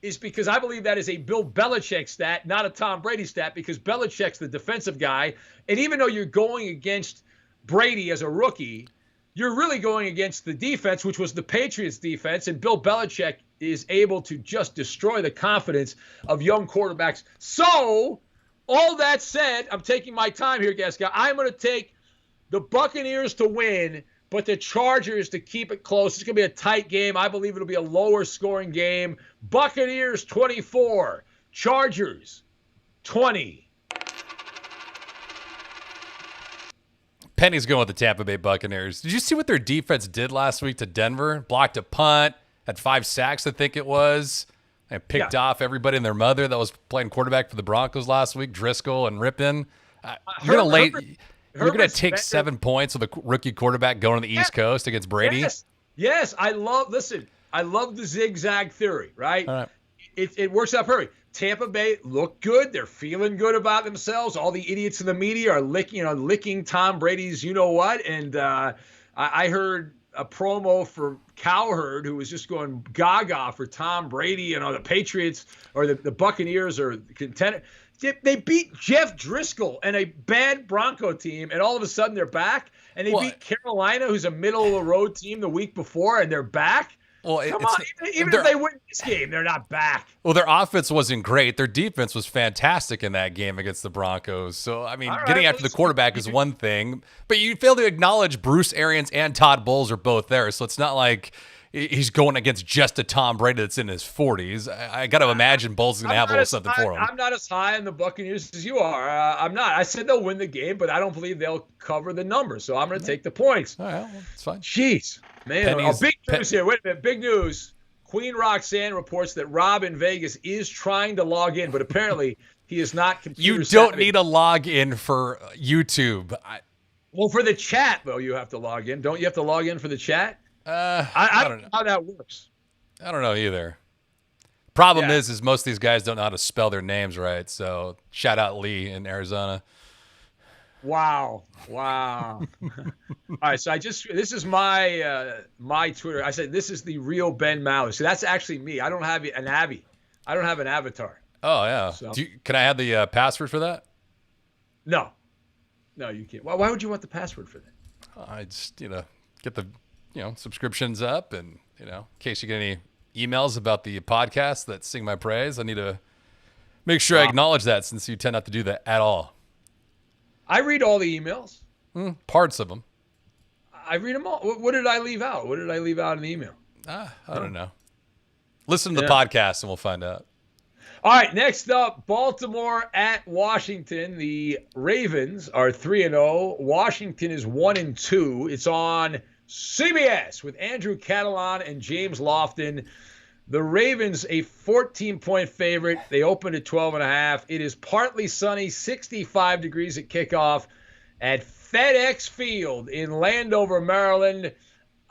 is because I believe that is a Bill Belichick stat, not a Tom Brady stat, because Belichick's the defensive guy. And even though you're going against Brady as a rookie, you're really going against the defense, which was the Patriots defense. And Bill Belichick is able to just destroy the confidence of young quarterbacks. So all that said, I'm taking my time here, Gascon. I'm going to take the Buccaneers to win, but the Chargers to keep it close. It's going to be a tight game. I believe it'll be a lower scoring game. Buccaneers 24, Chargers 20. Penny's going with the Tampa Bay Buccaneers. Did you see what their defense did last week to Denver? Blocked a punt, had 5 sacks, I think it was. And picked off everybody and their mother that was playing quarterback for the Broncos last week, Driscoll and Ripken. You're going to take 7 points with a rookie quarterback going to the East Coast against Brady? Yes. I love the zigzag theory, right? All right. It works out perfect. Tampa Bay look good. They're feeling good about themselves. All the idiots in the media are licking Tom Brady's you-know-what. And I heard a promo for Cowherd who was just going gaga for Tom Brady and the Patriots or the Buccaneers or the contender. They beat Jeff Driscoll and a bad Bronco team, and all of a sudden they're back. And they beat Carolina, who's a middle-of-the-road team the week before, and they're back. Well, come on. Even if they win this game, they're not back. Well, their offense wasn't great. Their defense was fantastic in that game against the Broncos. So, I mean, getting after the quarterback is one thing, but you fail to acknowledge Bruce Arians and Todd Bowles are both there. So it's not like he's going against just a Tom Brady that's in his 40s. I got to imagine Bowles is going to have a little something for him. I'm not as high on the Buccaneers as you are. I'm not. I said they'll win the game, but I don't believe they'll cover the numbers. So I'm going to take the points. All right, well, it's fine. Jeez. Man, big news here. Wait a minute. Big news. Queen Roxanne reports that Rob in Vegas is trying to log in, but apparently he is not computer savvy. You don't need a login for YouTube. Well, for the chat, though, you have to log in. Don't you have to log in for the chat? I don't know how that works. I don't know either. Problem is most of these guys don't know how to spell their names right. So shout out Lee in Arizona. Wow. All right, so this is my Twitter. I said this is the real Ben Maller. So that's actually me. I don't have an avatar. Oh yeah. So, can I have the password for that? No, you can't. Why would you want the password for that? I just get the subscriptions up, and in case you get any emails about the podcast that sing my praise, I need to make sure I acknowledge that, since you tend not to do that at all. I read all the emails. Parts of them. I read them all. What did I leave out? What did I leave out in the email? I don't know. Listen to the podcast and we'll find out. All right, next up, Baltimore at Washington. The Ravens are 3-0. Washington is 1-2. It's on CBS with Andrew Catalan and James Lofton. The Ravens, a 14-point favorite. They opened at 12.5. It is partly sunny, 65 degrees at kickoff at FedEx Field in Landover, Maryland.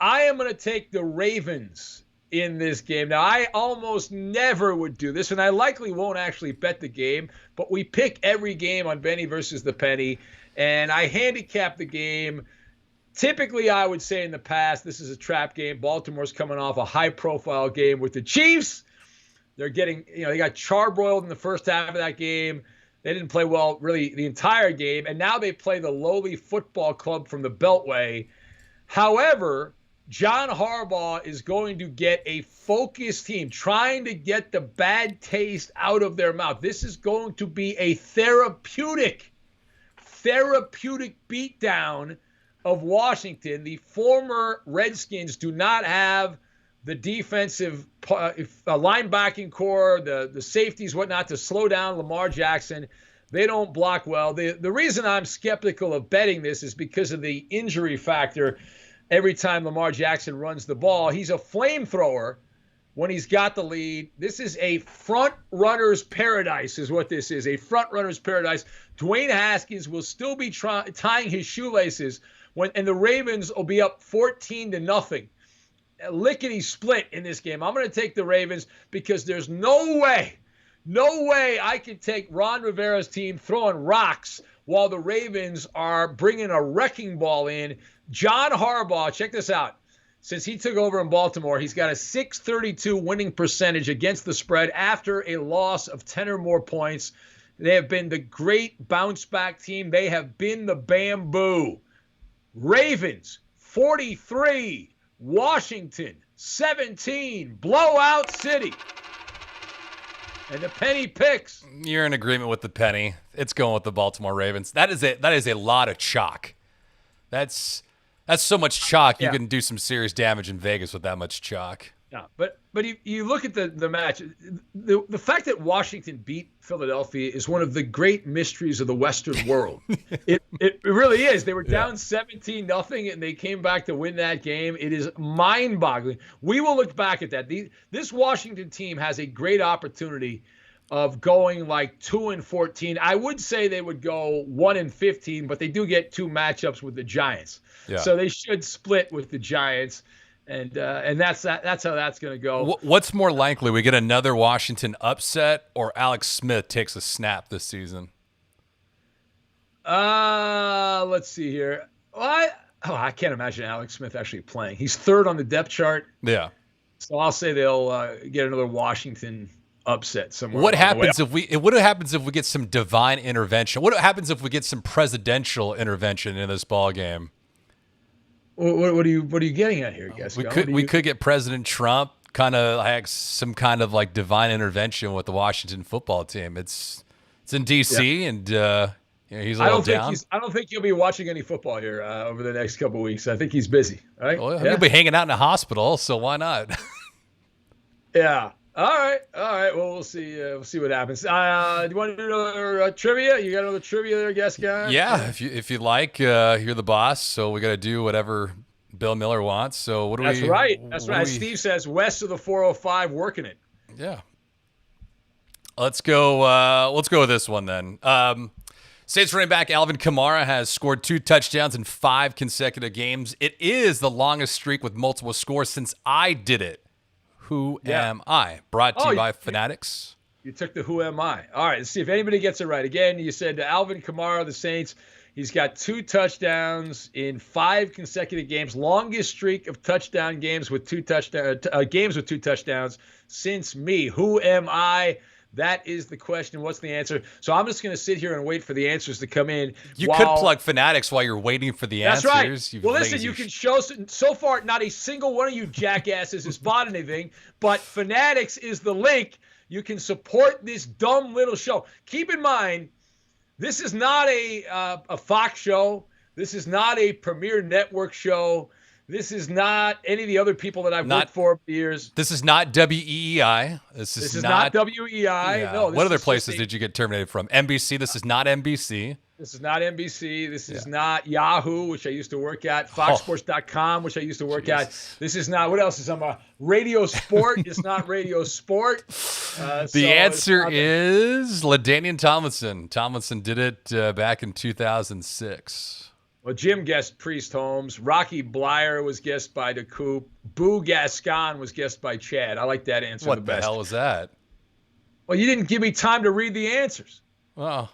I am going to take the Ravens in this game. Now, I almost never would do this, and I likely won't actually bet the game, but we pick every game on Benny versus the Penny, and I handicap the game. Typically, I would say in the past, this is a trap game. Baltimore's coming off a high-profile game with the Chiefs. They're getting, they got charbroiled in the first half of that game. They didn't play well really the entire game, and now they play the lowly football club from the Beltway. However, John Harbaugh is going to get a focused team, trying to get the bad taste out of their mouth. This is going to be a therapeutic beatdown of Washington. The former Redskins do not have the defensive linebacking core, the safeties, whatnot, to slow down Lamar Jackson. They don't block well. The reason I'm skeptical of betting this is because of the injury factor. Every time Lamar Jackson runs the ball, he's a flamethrower when he's got the lead. This is a front runner's paradise is what this is, a front runner's paradise. Dwayne Haskins will still be tying his shoelaces and the Ravens will be up 14-0. Lickety split in this game. I'm going to take the Ravens because there's no way I can take Ron Rivera's team throwing rocks while the Ravens are bringing a wrecking ball in. John Harbaugh, check this out. since he took over in Baltimore, he's got a .632 winning percentage against the spread after a loss of 10 or more points. They have been the great bounce-back team. They have been the bamboo. Ravens, 43. Washington, 17. Blowout City. And the penny picks. You're in agreement with the penny. It's going with the Baltimore Ravens. That is a lot of chalk. That's so much chalk. You can do some serious damage in Vegas with that much chalk. Yeah, but you look at the match. The fact that Washington beat Philadelphia is one of the great mysteries of the Western world. it really is. They were down 17-0, and they came back to win that game. It is mind-boggling. We will look back at that. This Washington team has a great opportunity of going like 2-14. I would say they would go 1-15, but they do get 2 matchups with the Giants. Yeah. So they should split with the Giants. And that's how that's going to go. What's more likely, we get another Washington upset or Alex Smith takes a snap this season? Let's see here. I can't imagine Alex Smith actually playing. He's 3rd on the depth chart. Yeah. So I'll say they'll get another Washington upset somewhere. What happens if we get some divine intervention? What happens if we get some presidential intervention in this ball game? What are you getting at here, Gascon? We could get President Trump kind of like some kind of like divine intervention with the Washington football team. It's in D.C. and he's a little down. I don't think he'll be watching any football here over the next couple of weeks. I think he's busy. Right? Well, he'll be hanging out in a hospital, so why not? Yeah. All right. Well, we'll see. We'll see what happens. Do you want to do another trivia? You got another trivia there, Gascon? Yeah. If you like, you're the boss, so we got to do whatever Bill Miller wants. So what do we? That's right. Steve says west of the 405, working it. Yeah. Let's go. Let's go with this one then. Saints running back Alvin Kamara has scored 2 touchdowns in 5 consecutive games. It is the longest streak with multiple scores since I did it. Who am I? Brought to you by Fanatics. You took the who am I. All right, let's see if anybody gets it right. Again, you said Alvin Kamara, the Saints. He's got 2 touchdowns in 5 consecutive games. Longest streak of touchdown games with 2 touchdowns since me. Who am I? That is the question. What's the answer? So I'm just going to sit here and wait for the answers to come in. You could plug Fanatics while you're waiting for the answers. That's right. Well, listen, you can show – so far, not a single one of you jackasses has bought anything, but Fanatics is the link. You can support this dumb little show. Keep in mind, this is not a Fox show. This is not a Premier Network show. This is not any of the other people that I've worked for over the years. This is not WEEI. This is not WEEI. Yeah. No. What other places did you get terminated from? NBC. This is not NBC. This is not NBC. This is not Yahoo, which I used to work at. FoxSports.com, which I used to work at. This is not. What else is on Radio Sport? It's not Radio Sport. The answer is LaDainian Tomlinson. Tomlinson did it back in 2006. Well, Jim guessed Priest Holmes. Rocky Blyer was guessed by the Coop. Boo Gascon was guessed by Chad. I like that answer the best. What the hell was that? Well, you didn't give me time to read the answers. Oh.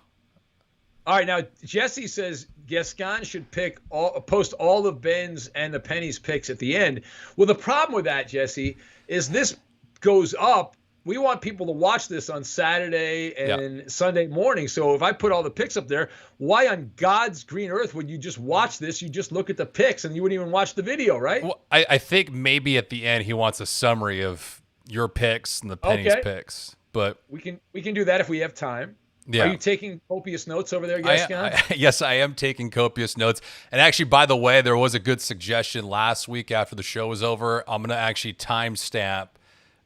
All right, now Jesse says Gascon should post all of Ben's and the Penny's picks at the end. Well, the problem with that, Jesse, is this goes up. We want people to watch this on Saturday and Sunday morning. So if I put all the picks up there, why on God's green earth would you just watch this? You just look at the picks and you wouldn't even watch the video, right? Well, I think maybe at the end he wants a summary of your picks and the Penny's picks. But we can do that if we have time. Yeah. Are you taking copious notes over there, Gascon? Yes, I am taking copious notes. And actually, by the way, there was a good suggestion last week after the show was over. I'm going to actually timestamp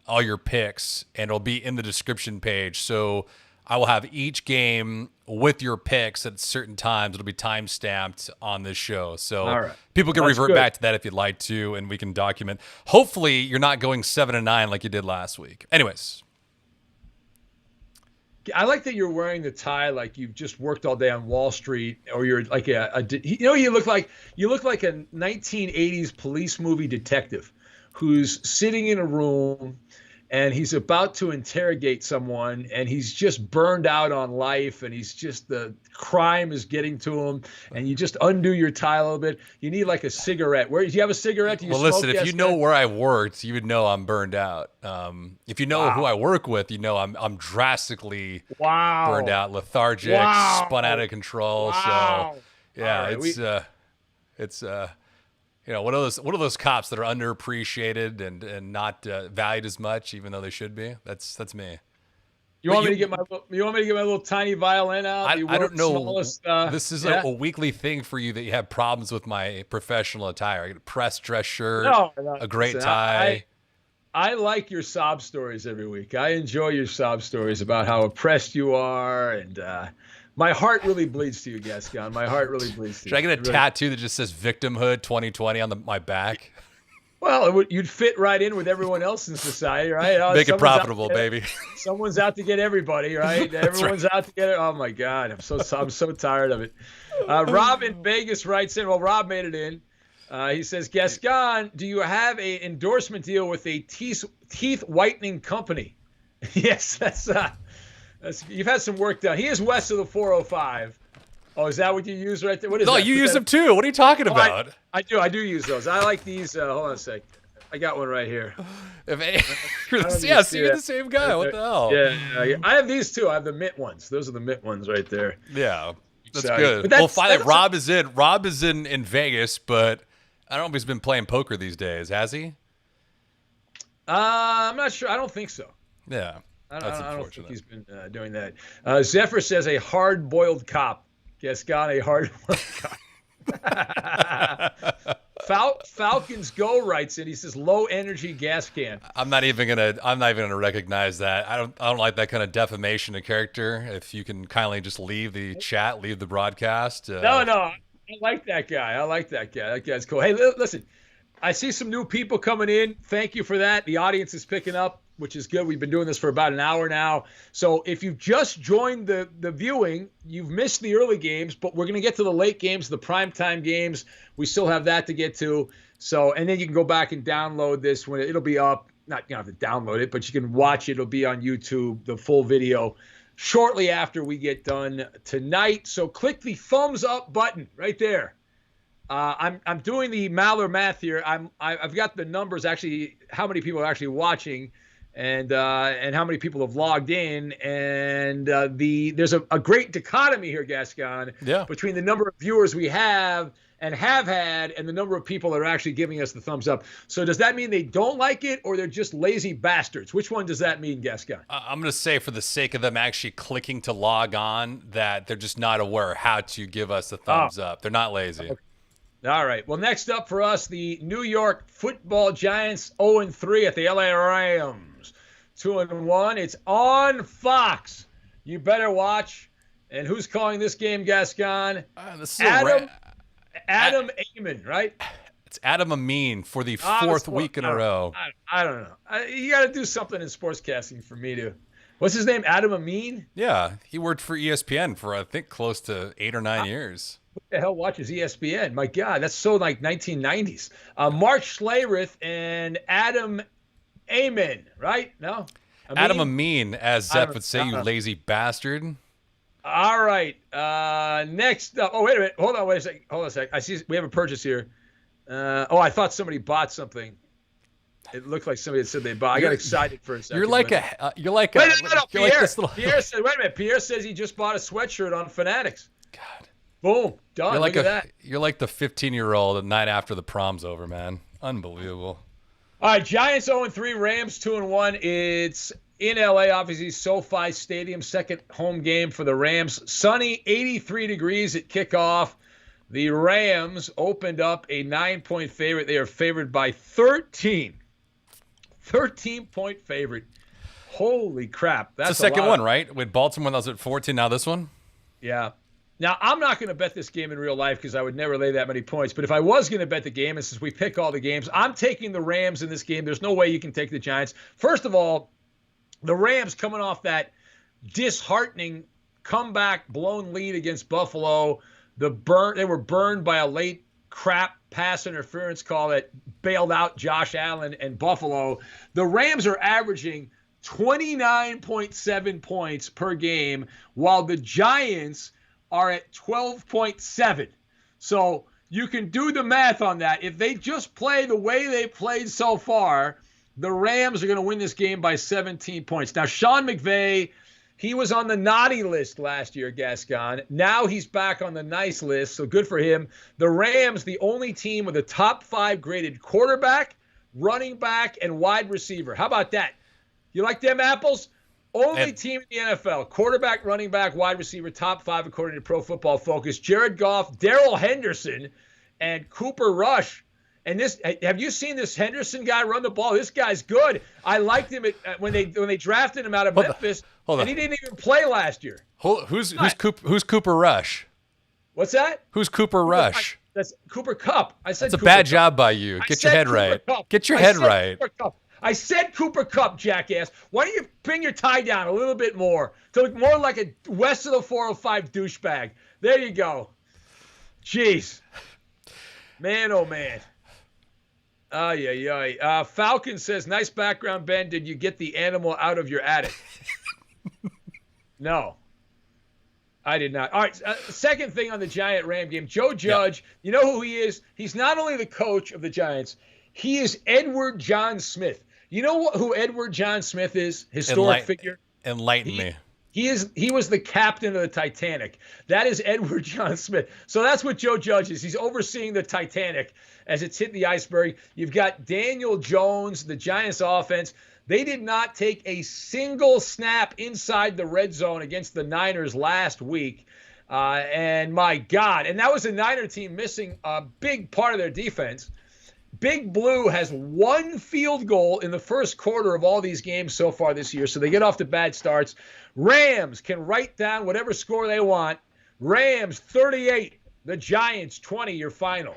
all your picks, and it'll be in the description page. So I will have each game with your picks at certain times. It'll be time-stamped on this show. So people can revert back to that if you'd like to, and we can document. Hopefully, you're not going 7-9 like you did last week. Anyways. I like that you're wearing the tie like you've just worked all day on Wall Street, or you're like you look like a 1980s police movie detective who's sitting in a room and he's about to interrogate someone, and he's just burned out on life, and he's just, the crime is getting to him, and you just undo your tie a little bit. You need like a cigarette. Do you have a cigarette? Do you well, smoke? listen, if you know where I worked, you would know I'm burned out. If you know who I work with, you know I'm drastically burned out, lethargic, spun out of control. So yeah, right, it's one of those cops that are underappreciated and not valued as much, even though they should be. That's me. You want me to get my little tiny violin out? I don't know. This is a weekly thing for you that you have problems with my professional attire. I get a pressed dress shirt, a great tie. I like your sob stories every week. I enjoy your sob stories about how oppressed you are, and my heart really bleeds to you, Gascon. My heart really bleeds to you. Should I get a tattoo that just says "Victimhood 2020" on my back? Well, you'd fit right in with everyone else in society, right? Make it profitable, baby. Someone's out to get everybody, right? Everyone's out to get it. Oh my God, I'm so tired of it. Rob in Vegas writes in. Well, Rob made it in. He says, Gascon, do you have an endorsement deal with a teeth whitening company? Yes, that's you've had some work done. He is west of the 405. Oh, is that what you use right there? What is that? No, you use them too. What are you talking about? I do use those. I like these. Hold on a sec. I got one right here. You're the same guy. What the hell? Yeah. I have these too. I have the mint ones. Those are the mint ones right there. Yeah, that's good. Well, finally, Rob is in. Rob is in Vegas, but I don't know if he's been playing poker these days. Has he? I'm not sure. I don't think so. Yeah, that's I don't think he's been doing that. Zephyr says a hard-boiled cop. Gascon, a hard-boiled cop. Falcons Go writes in. He says low energy gas can. I'm not even gonna recognize that. I don't like that kind of defamation of character. If you can kindly just leave the chat, leave the broadcast. No. I like that guy. That guy's cool. Hey, listen. I see some new people coming in. Thank you for that. The audience is picking up, which is good. We've been doing this for about an hour now. So if you've just joined the viewing, you've missed the early games, but we're going to get to the late games, the primetime games. We still have that to get to. So, and then you can go back and download this when it'll be up. Not, you don't have to download it, but you can watch it. It'll be on YouTube, the full video, shortly after we get done tonight. So click the thumbs up button right there. I'm doing the Maller math here. I've got the numbers, actually, how many people are actually watching, and how many people have logged in, and there's a great dichotomy here, Gascon, between the number of viewers we have and have had and the number of people that are actually giving us the thumbs up. So does that mean they don't like it, or they're just lazy bastards? Which one does that mean, Gascon? I'm going to say, for the sake of them actually clicking to log on, that they're just not aware how to give us the thumbs up. They're not lazy. Okay. All right. Well, next up for us, the New York Football Giants 0-3 at the LA Rams 2-1. It's on Fox. You better watch. And who's calling this game, Gascon? Adam Amin, right? It's Adam Amin for the fourth week in a row. I don't know. You got to do something in sportscasting for me to. What's his name? Adam Amin? Yeah, he worked for ESPN for, I think, close to 8 or 9 years. Who the hell watches ESPN? My God, that's so like 1990s. Mark Schlereth and Adam Amin, right? No? Adam Amin, as Zeph would say, you lazy bastard. All right. Next up. Oh, wait a minute. Hold on a second. I see we have a purchase here. I thought somebody bought something. It looked like somebody had said they bought. I got excited for a second. Pierre said, wait a minute. Pierre says he just bought a sweatshirt on Fanatics. God. Boom. Done. Look at that. You're like the 15-year-old the night after the prom's over, man. Unbelievable. All right. Giants 0-3, Rams 2-1. It's in LA, obviously, SoFi Stadium, second home game for the Rams. Sunny, 83 degrees at kickoff. The Rams opened up a 9-point favorite. They are favored by 13. 13-point favorite. Holy crap. That's the second one, right? With Baltimore, that was at 14. Now this one? Yeah. Now, I'm not going to bet this game in real life because I would never lay that many points. But if I was going to bet the game, and since we pick all the games, I'm taking the Rams in this game. There's no way you can take the Giants. First of all, the Rams coming off that disheartening comeback blown lead against Buffalo. They were burned by a late crap pass interference call that bailed out Josh Allen and Buffalo. The Rams are averaging 29.7 points per game, while the Giants are at 12.7. So you can do the math on that. If they just play the way they played so far, the Rams are going to win this game by 17 points. Now, Sean McVay, he was on the naughty list last year, Gascon. Now he's back on the nice list, so good for him. The Rams, the only team with a top 5 graded quarterback, running back, and wide receiver. How about that? You like them apples? Only team in the NFL. Quarterback, running back, wide receiver, top 5 according to Pro Football Focus. Jared Goff, Darrell Henderson, and Cooper Rush. And this, have you seen this Henderson guy run the ball? This guy's good. I liked him when they drafted him out of Memphis, and he didn't even play last year. Who's Cooper Rush? What's that? Who's Cooper Rush? That's Cooper Kupp. I said that's Cooper a bad Kupp. job by you. Get your head right. Get your head right. I said Cooper Kupp, jackass. Why don't you bring your tie down a little bit more to look more like a west of the 405 douchebag? There you go. Jeez. Man, oh, man. Falcon says, nice background, Ben. Did you get the animal out of your attic? No. I did not. All right, second thing on the Giant-Ram game. Joe Judge, You know who he is? He's not only the coach of the Giants, he is Edward John Smith. You know who Edward John Smith is? Historic figure? Enlighten me. He was the captain of the Titanic. That is Edward John Smith. So that's what Joe Judge is. He's overseeing the Titanic as it's hitting the iceberg. You've got Daniel Jones, the Giants offense. They did not take a single snap inside the red zone against the Niners last week. And my God, and that was a Niner team missing a big part of their defense. Big Blue has 1 field goal in the first quarter of all these games so far this year, so they get off to bad starts. Rams can write down whatever score they want. Rams 38, the Giants 20, your final.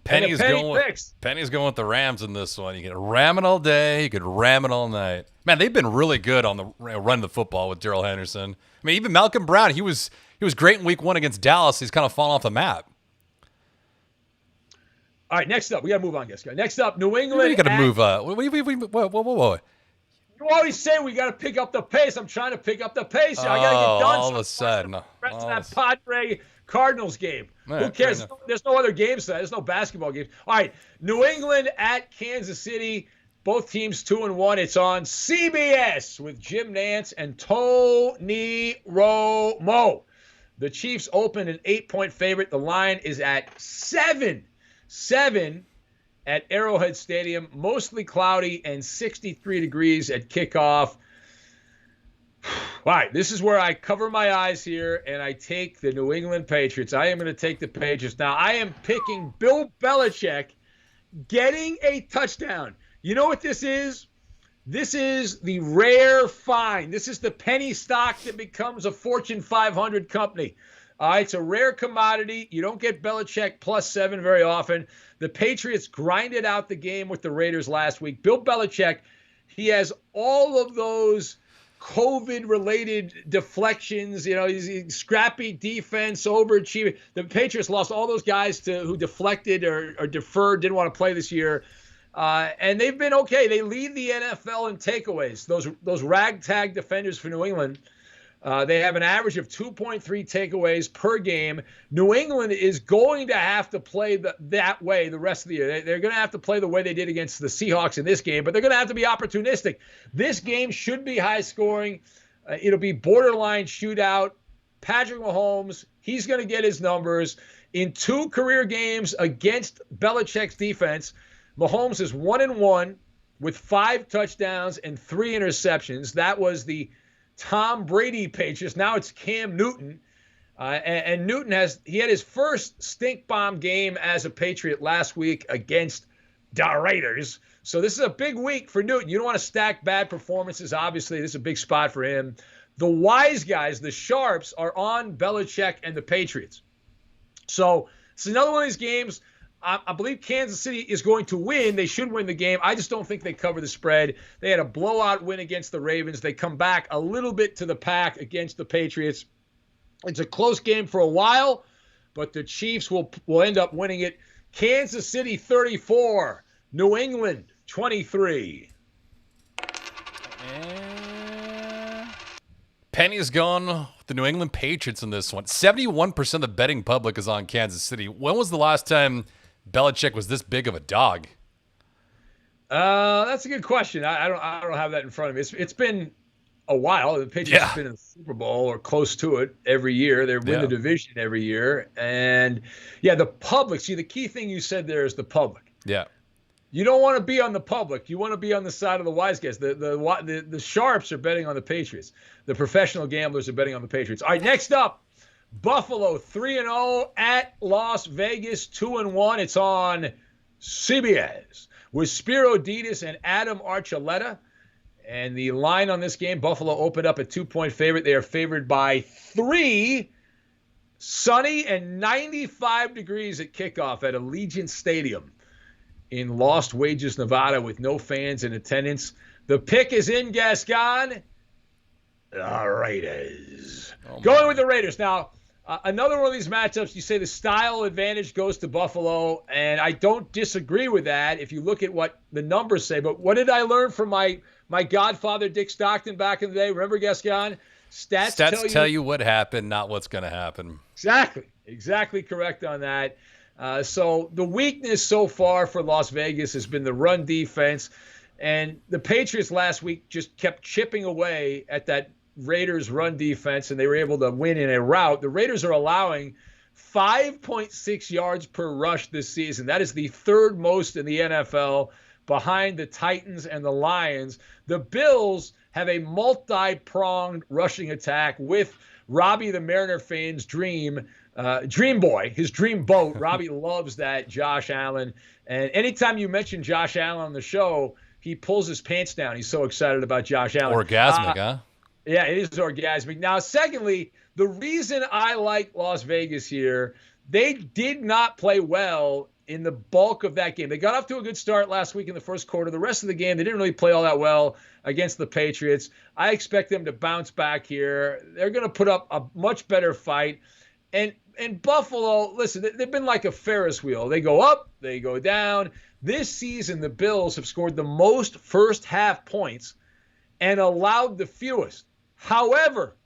Penny's going with the Rams in this one. You can ram it all day. You could ram it all night. Man, they've been really good on the run the football with Darrell Henderson. I mean, even Malcolm Brown, he was great in week 1 against Dallas. He's kind of fallen off the map. All right, next up. We got to move on, guys. Next up, New England. We got to move up. Whoa. You always say we got to pick up the pace. I'm trying to pick up the pace. I got to get done. All of a sudden. Rest of that Padre Cardinals game. Who cares? There's no other games tonight. There's no basketball games. All right, New England at Kansas City. Both teams 2-1. It's on CBS with Jim Nantz and Tony Romo. The Chiefs opened an 8-point favorite. The line is at 7 at Arrowhead Stadium. Mostly cloudy and 63 degrees at kickoff. All right, this is where I cover my eyes here, and I take the New England Patriots. I am going to take the Patriots. Now, I am picking Bill Belichick getting a touchdown. You know what this is? This is the rare find. This is the penny stock that becomes a Fortune 500 company. It's a rare commodity. You don't get Belichick +7 very often. The Patriots grinded out the game with the Raiders last week. Bill Belichick, he has all of those COVID-related deflections. You know, he's scrappy defense, overachieving. The Patriots lost all those guys who deflected or deferred, didn't want to play this year. And they've been okay. They lead the NFL in takeaways. Those ragtag defenders for New England, they have an average of 2.3 takeaways per game. New England is going to have to play that way the rest of the year. They're going to have to play the way they did against the Seahawks in this game, but they're going to have to be opportunistic. This game should be high scoring. It'll be borderline shootout. Patrick Mahomes, he's going to get his numbers. In 2 career games against Belichick's defense, Mahomes is 1-1 with 5 touchdowns and 3 interceptions. That was the Tom Brady Patriots. Now it's Cam Newton. And Newton had his first stink bomb game as a Patriot last week against the Raiders. So this is a big week for Newton. You don't want to stack bad performances. Obviously, this is a big spot for him. The wise guys, the sharps, are on Belichick and the Patriots. So it's another one of these games. I believe Kansas City is going to win. They should win the game. I just don't think they cover the spread. They had a blowout win against the Ravens. They come back a little bit to the pack against the Patriots. It's a close game for a while, but the Chiefs will end up winning it. Kansas City 34, New England 23. Penny's gone with the New England Patriots in this one. 71% of the betting public is on Kansas City. When was the last time Belichick was this big of a dog? That's a good question. I don't have that in front of me. It's been a while. The Patriots have been in the Super Bowl or close to it every year. They win the division every year. And the public. See, the key thing you said there is the public. Yeah. You don't want to be on the public. You want to be on the side of the wise guys. The sharps are betting on the Patriots. The professional gamblers are betting on the Patriots. All right, next up, Buffalo 3-0 at Las Vegas 2-1. It's on CBS with Spiro Ditas and Adam Archuleta. And the line on this game, Buffalo opened up a 2-point favorite. They are favored by 3. Sunny and 95 degrees at kickoff at Allegiant Stadium in Lost Wages, Nevada, with no fans in attendance. The pick is in, Gascon. The Raiders. Going with the Raiders. Now, another one of these matchups, you say the style advantage goes to Buffalo, and I don't disagree with that if you look at what the numbers say. But what did I learn from my godfather, Dick Stockton, back in the day? Remember, Gascon? Stats tell you what happened, not what's going to happen. Exactly correct on that. So the weakness so far for Las Vegas has been the run defense. And the Patriots last week just kept chipping away at that Raiders run defense, and they were able to win in a rout. The Raiders are allowing 5.6 yards per rush this season. That is the third most in the NFL, behind the Titans and the Lions. The Bills have a multi-pronged rushing attack with Robbie the Mariner fan's dream boy, his dream boat. Robbie loves that, Josh Allen. And anytime you mention Josh Allen on the show, he pulls his pants down. He's so excited about Josh Allen. Orgasmic, huh? Yeah, it is orgasmic. Now, secondly, the reason I like Las Vegas here, they did not play well in the bulk of that game. They got off to a good start last week in the first quarter. The rest of the game, they didn't really play all that well against the Patriots. I expect them to bounce back here. They're going to put up a much better fight. And Buffalo, listen, they've been like a Ferris wheel. They go up, they go down. This season, the Bills have scored the most first-half points and allowed the fewest. However,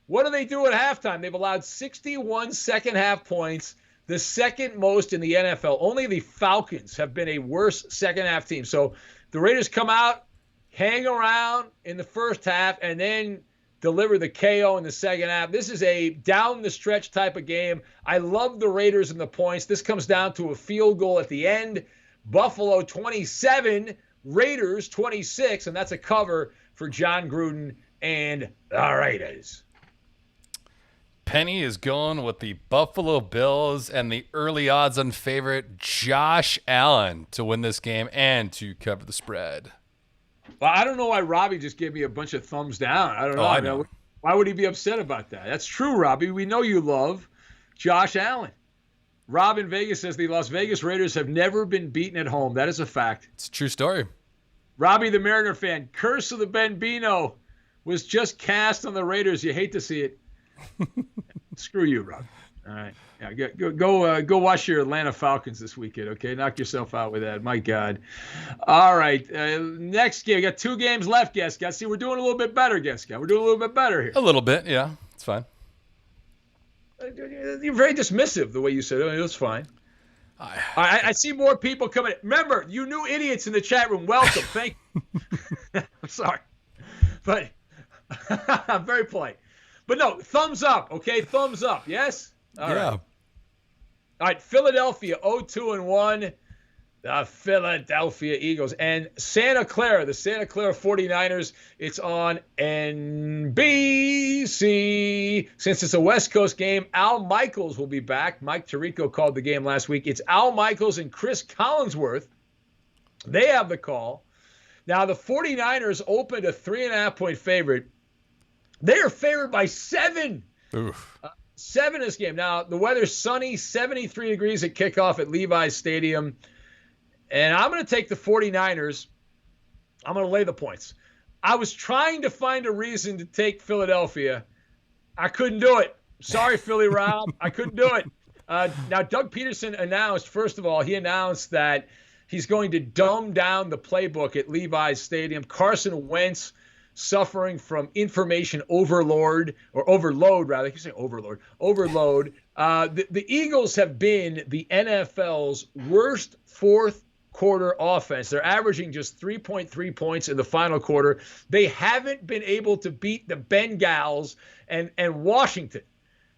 what do they do at halftime? They've allowed 61 second-half points, the second most in the NFL. Only the Falcons have been a worse second-half team. So the Raiders come out, hang around in the first half, and then deliver the KO in the second half. This is a down-the-stretch type of game. I love the Raiders and the points. This comes down to a field goal at the end. Buffalo 27, Raiders 26, and that's a cover for John Gruden and the Raiders. Penny is going with the Buffalo Bills and the early odds-on favorite Josh Allen to win this game and to cover the spread. Well, I don't know why Robbie just gave me a bunch of thumbs down. I don't know. I know. Why would he be upset about that? That's true, Robbie. We know you love Josh Allen. Rob in Vegas says the Las Vegas Raiders have never been beaten at home. That is a fact. It's a true story. Robbie the Mariner fan, Curse of the Bambino was just cast on the Raiders. You hate to see it. Screw you, Rob. All right. Yeah, go watch your Atlanta Falcons this weekend, okay? Knock yourself out with that. My God. All right. Next game. We got 2 games left, Gascon. See, we're doing a little bit better, Gascon. We're doing a little bit better here. A little bit, yeah. It's fine. You're very dismissive the way you said it. That's fine. I see more people coming. Remember, you new idiots in the chat room, welcome. Thank you. I'm sorry. But I'm very polite. But no, thumbs up, okay? Thumbs up, yes? All right. All right, Philadelphia 0-2-1. The Philadelphia Eagles. And Santa Clara, the Santa Clara 49ers, it's on NBC. Since it's a West Coast game, Al Michaels will be back. Mike Tirico called the game last week. It's Al Michaels and Chris Collinsworth. They have the call. Now, the 49ers opened a 3.5-point favorite. They are favored by 7. Oof. 7 this game. Now, the weather's sunny, 73 degrees at kickoff at Levi's Stadium. And I'm going to take the 49ers. I'm going to lay the points. I was trying to find a reason to take Philadelphia. I couldn't do it. Sorry, Philly Rob. I couldn't do it. Now, Doug Peterson announced, first of all, he announced that he's going to dumb down the playbook at Levi's Stadium. Carson Wentz suffering from information overload. I keep saying overload. The Eagles have been the NFL's worst fourth quarter offense. They're averaging just 3.3 points in the final quarter. They haven't been able to beat the Bengals and Washington.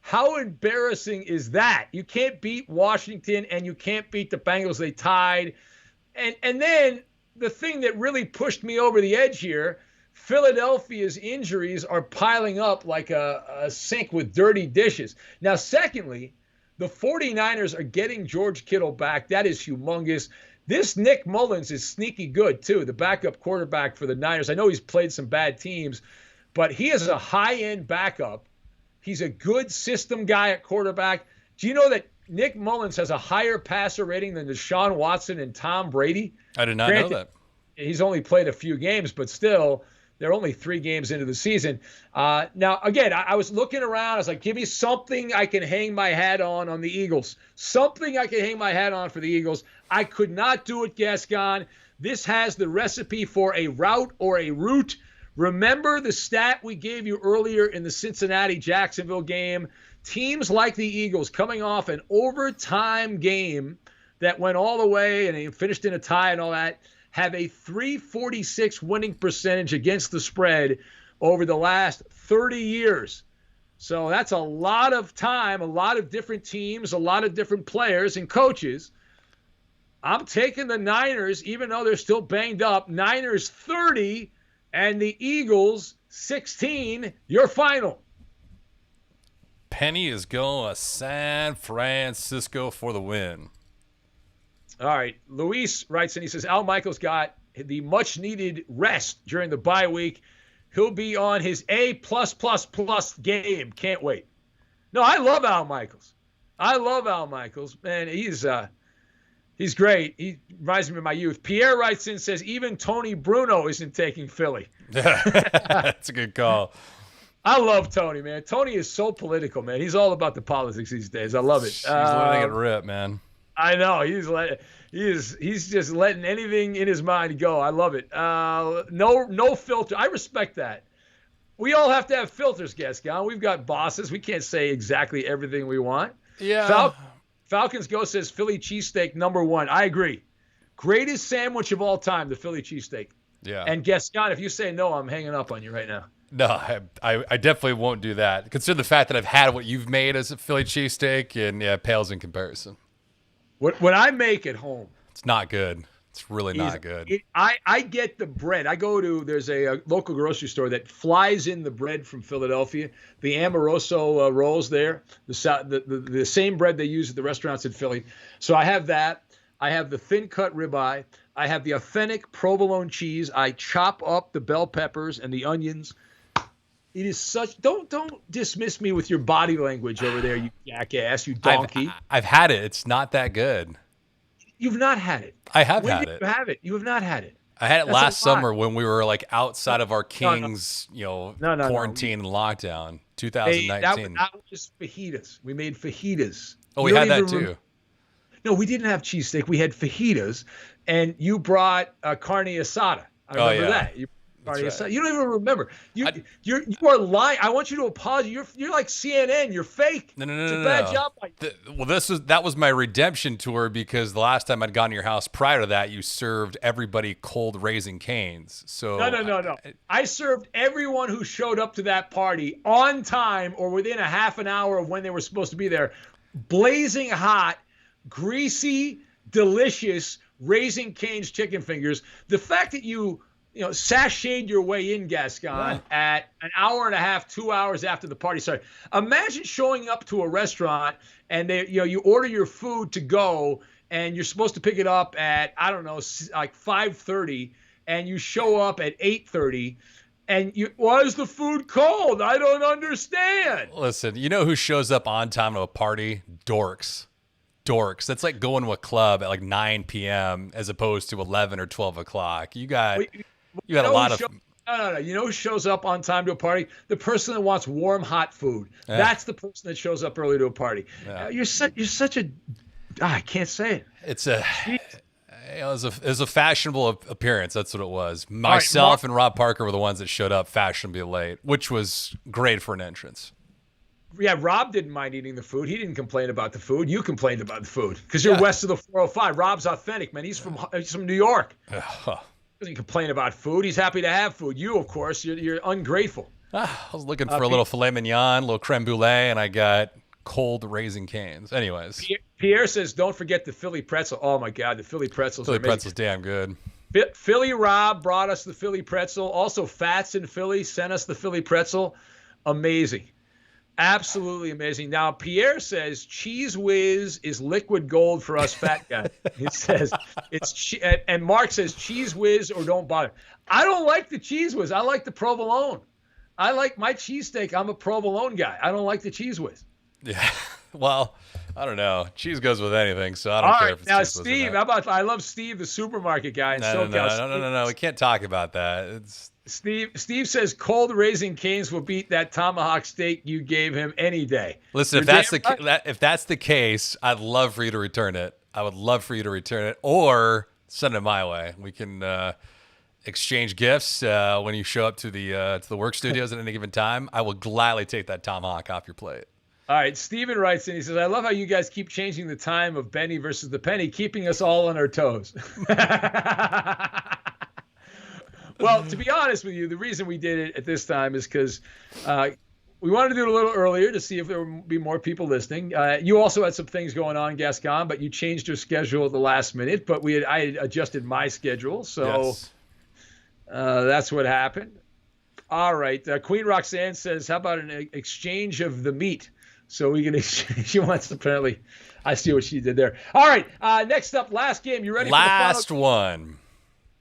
How embarrassing is that? You can't beat Washington and you can't beat the Bengals. They tied. And then the thing that really pushed me over the edge here, Philadelphia's injuries are piling up like a sink with dirty dishes. Now, secondly, the 49ers are getting George Kittle back. That is humongous. This Nick Mullins is sneaky good, too, the backup quarterback for the Niners. I know he's played some bad teams, but he is a high-end backup. He's a good system guy at quarterback. Do you know that Nick Mullins has a higher passer rating than Deshaun Watson and Tom Brady? I did not know that. He's only played a few games, but still, they're only 3 games into the season. Now, again, I was looking around. I was like, give me something I can hang my hat on the Eagles. Something I can hang my hat on for the Eagles. I could not do it, Gascon. This has the recipe for a route or a route. Remember the stat we gave you earlier in the Cincinnati-Jacksonville game? Teams like the Eagles coming off an overtime game that went all the way and they finished in a tie and all that, have a .346 winning percentage against the spread over the last 30 years. So that's a lot of time, a lot of different teams, a lot of different players and coaches. I'm taking the Niners, even though they're still banged up. Niners 30 and the Eagles 16. Your final. Penny is going to San Francisco for the win. All right. Luis writes in, he says, Al Michaels got the much-needed rest during the bye week. He'll be on his A+++ game. Can't wait. No, I love Al Michaels. Man, he's great. He reminds me of my youth. Pierre writes in, says, even Tony Bruno isn't taking Philly. That's a good call. I love Tony, man. Tony is so political, man. He's all about the politics these days. I love it. He's letting it rip, man. I know. He's just letting anything in his mind go. I love it. No filter. I respect that. We all have to have filters, Gascon. We've got bosses. We can't say exactly everything we want. Yeah. Falcons Go says Philly cheesesteak #1. I agree. Greatest sandwich of all time, the Philly cheesesteak. Yeah. And Gascon, if you say no, I'm hanging up on you right now. No, I definitely won't do that. Consider the fact that I've had what you've made as a Philly cheesesteak, and yeah, it pales in comparison. What I make at home, it's not good. It's really not good. I get the bread. There's a local grocery store that flies in the bread from Philadelphia, the Amoroso rolls there, the same bread they use at the restaurants in Philly. So I have that. I have the thin cut ribeye. I have the authentic provolone cheese. I chop up the bell peppers and the onions. It is such. Don't dismiss me with your body language over there, you jackass, you donkey. I've had it. It's not that good. You've not had it. I have when had did it. You have it. You have not had it. I had it last summer when we were like outside of our Kings, quarantine and lockdown, 2019. That was fajitas. We made fajitas. Oh, we had that too. No, we didn't have cheesesteak. We had fajitas, and you brought carne asada. I remember that. Right. You don't even remember. You are lying. I want you to apologize. You're like CNN. You're fake. No. It's a bad job. That was my redemption tour because the last time I'd gone to your house prior to that, you served everybody cold Raising Cane's. So no. I served everyone who showed up to that party on time or within a half an hour of when they were supposed to be there, blazing hot, greasy, delicious Raising Cane's chicken fingers. The fact that you sashayed your way in, Gascon, at an hour and a half, 2 hours after the party started. Imagine showing up to a restaurant and you order your food to go and you're supposed to pick it up at, I don't know, like 5:30, and you show up at 8:30 and why is the food cold? I don't understand. Listen, you know who shows up on time to a party? Dorks. That's like going to a club at like 9 p.m. as opposed to 11 or 12 o'clock. You got a lot of No. You know who shows up on time to a party? The person that wants warm, hot food. Yeah. That's the person that shows up early to a party. Yeah. You're such a. I can't say it. It's a. It was a fashionable appearance. That's what it was. Myself and Rob Parker were the ones that showed up fashionably late, which was great for an entrance. Yeah, Rob didn't mind eating the food. He didn't complain about the food. You complained about the food because you're west of the 405. Rob's authentic, man. He's from New York. Doesn't complain about food. He's happy to have food. You, of course, you're ungrateful. I was looking for a little filet mignon, a little creme brulee, and I got cold Raising Cane's. Anyways. Pierre says, don't forget the Philly pretzel. Oh, my God, the Philly pretzels are amazing. Pretzel's damn good. Philly Rob brought us the Philly pretzel. Also, Fats in Philly sent us the Philly pretzel. Amazing. Absolutely amazing. Now, Pierre says Cheese Whiz is liquid gold for us fat guys. He says and Mark says Cheese Whiz or don't bother. I don't like the Cheese Whiz. I like the provolone. I like my cheesesteak. I'm a provolone guy. I don't like the Cheese Whiz. Yeah. Well, I don't know. Cheese goes with anything, so I don't care if it's now, Cheese Whiz Steve, or not. I love Steve, the supermarket guy in SoCal. No. We can't talk about that. Steve says cold Raising Cane's will beat that tomahawk steak you gave him any day. Listen, if that's the case, I'd love for you to return it. I would love for you to return it or send it my way. We can exchange gifts when you show up to the work studios at any given time. I will gladly take that tomahawk off your plate. All right, Steven writes in. He says, I love how you guys keep changing the time of Benny versus the Penny, keeping us all on our toes. Well, to be honest with you, the reason we did it at this time is because we wanted to do it a little earlier to see if there would be more people listening. You also had some things going on, Gascon, but you changed your schedule at the last minute. But I had adjusted my schedule, so Yes. That's what happened. All right, Queen Roxanne says, how about an exchange of the meat? So we can exchange. She wants to apparently. I see what she did there. All right, next up, last game. You ready for the final one?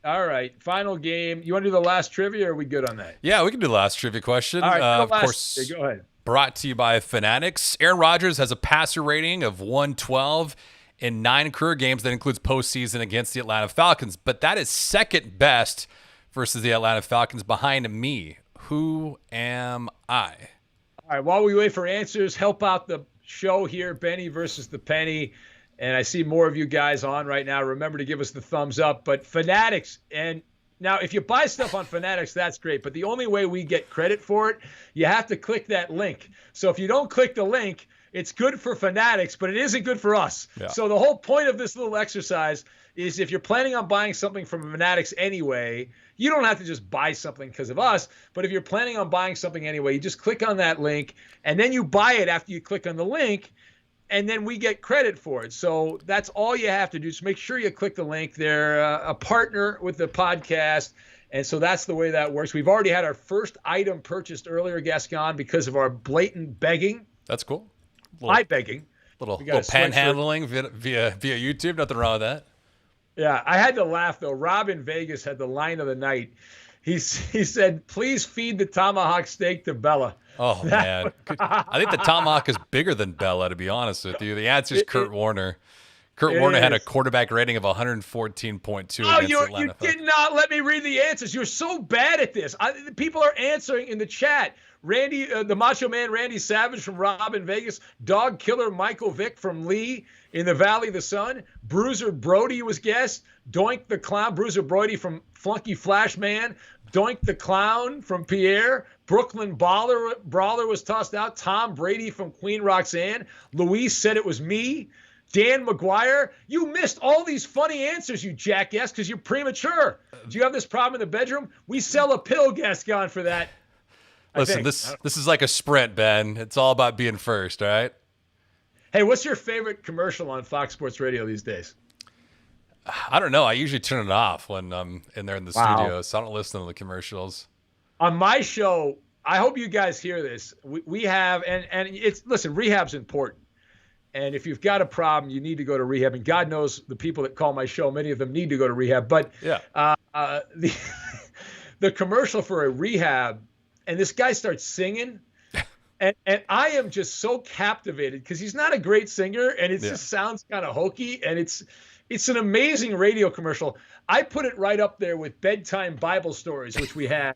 All right, final game. You want to do the last trivia, or are we good on that? Yeah, we can do the last trivia question. All right, of course. Go ahead. Brought to you by Fanatics. Aaron Rodgers has a passer rating of 112 in 9 career games. That includes postseason against the Atlanta Falcons. But that is second best versus the Atlanta Falcons behind me. Who am I? All right, while we wait for answers, help out the show here, Benny versus the Penny. And I see more of you guys on right now. Remember to give us the thumbs up. But Fanatics, and now if you buy stuff on Fanatics, that's great. But the only way we get credit for it, you have to click that link. So if you don't click the link, it's good for Fanatics, but it isn't good for us. Yeah. So the whole point of this little exercise is if you're planning on buying something from Fanatics anyway, you don't have to just buy something because of us. But if you're planning on buying something anyway, you just click on that link, and then you buy it after you click on the link, and then we get credit for it. So that's all you have to do. Just make sure you click the link. They're a partner with the podcast, and so that's the way that works. We've already had our first item purchased earlier, Gascon, because of our blatant begging. That's cool. Begging. Little panhandling via YouTube. Nothing wrong with that. Yeah, I had to laugh, though. Rob in Vegas had the line of the night. He said, please feed the tomahawk steak to Bella. Oh, man. I think the tomahawk is bigger than Bella, to be honest with you. The answer is Kurt Warner. Kurt Warner had a quarterback rating of 114.2 Oh, against Atlanta. You did not let me read the answers. You're so bad at this. People are answering in the chat. Randy, the Macho Man Randy Savage from Rob in Vegas. Dog Killer Michael Vick from Lee in the Valley of the Sun. Bruiser Brody was guest. Doink the Clown. Bruiser Brody from Flunky Flashman. Doink the Clown from Pierre. Brooklyn Brawler was tossed out. Tom Brady from Queen Roxanne. Luis said it was me. Dan McGuire, you missed all these funny answers, you jackass, because you're premature. Do you have this problem in the bedroom? We sell a pill, Gascon, for that. Listen, this is like a sprint, Ben. It's all about being first, all right? Hey, what's your favorite commercial on Fox Sports Radio these days? I don't know. I usually turn it off when I'm in there in the studio, so I don't listen to the commercials. On my show, I hope you guys hear this. We have, and it's, listen, rehab's important. And if you've got a problem, you need to go to rehab. And God knows the people that call my show, many of them need to go to rehab. But yeah. The commercial for a rehab, and this guy starts singing, and I am just so captivated because he's not a great singer, and it just sounds kind of hokey, and it's It's an amazing radio commercial. I put it right up there with bedtime Bible stories, which we had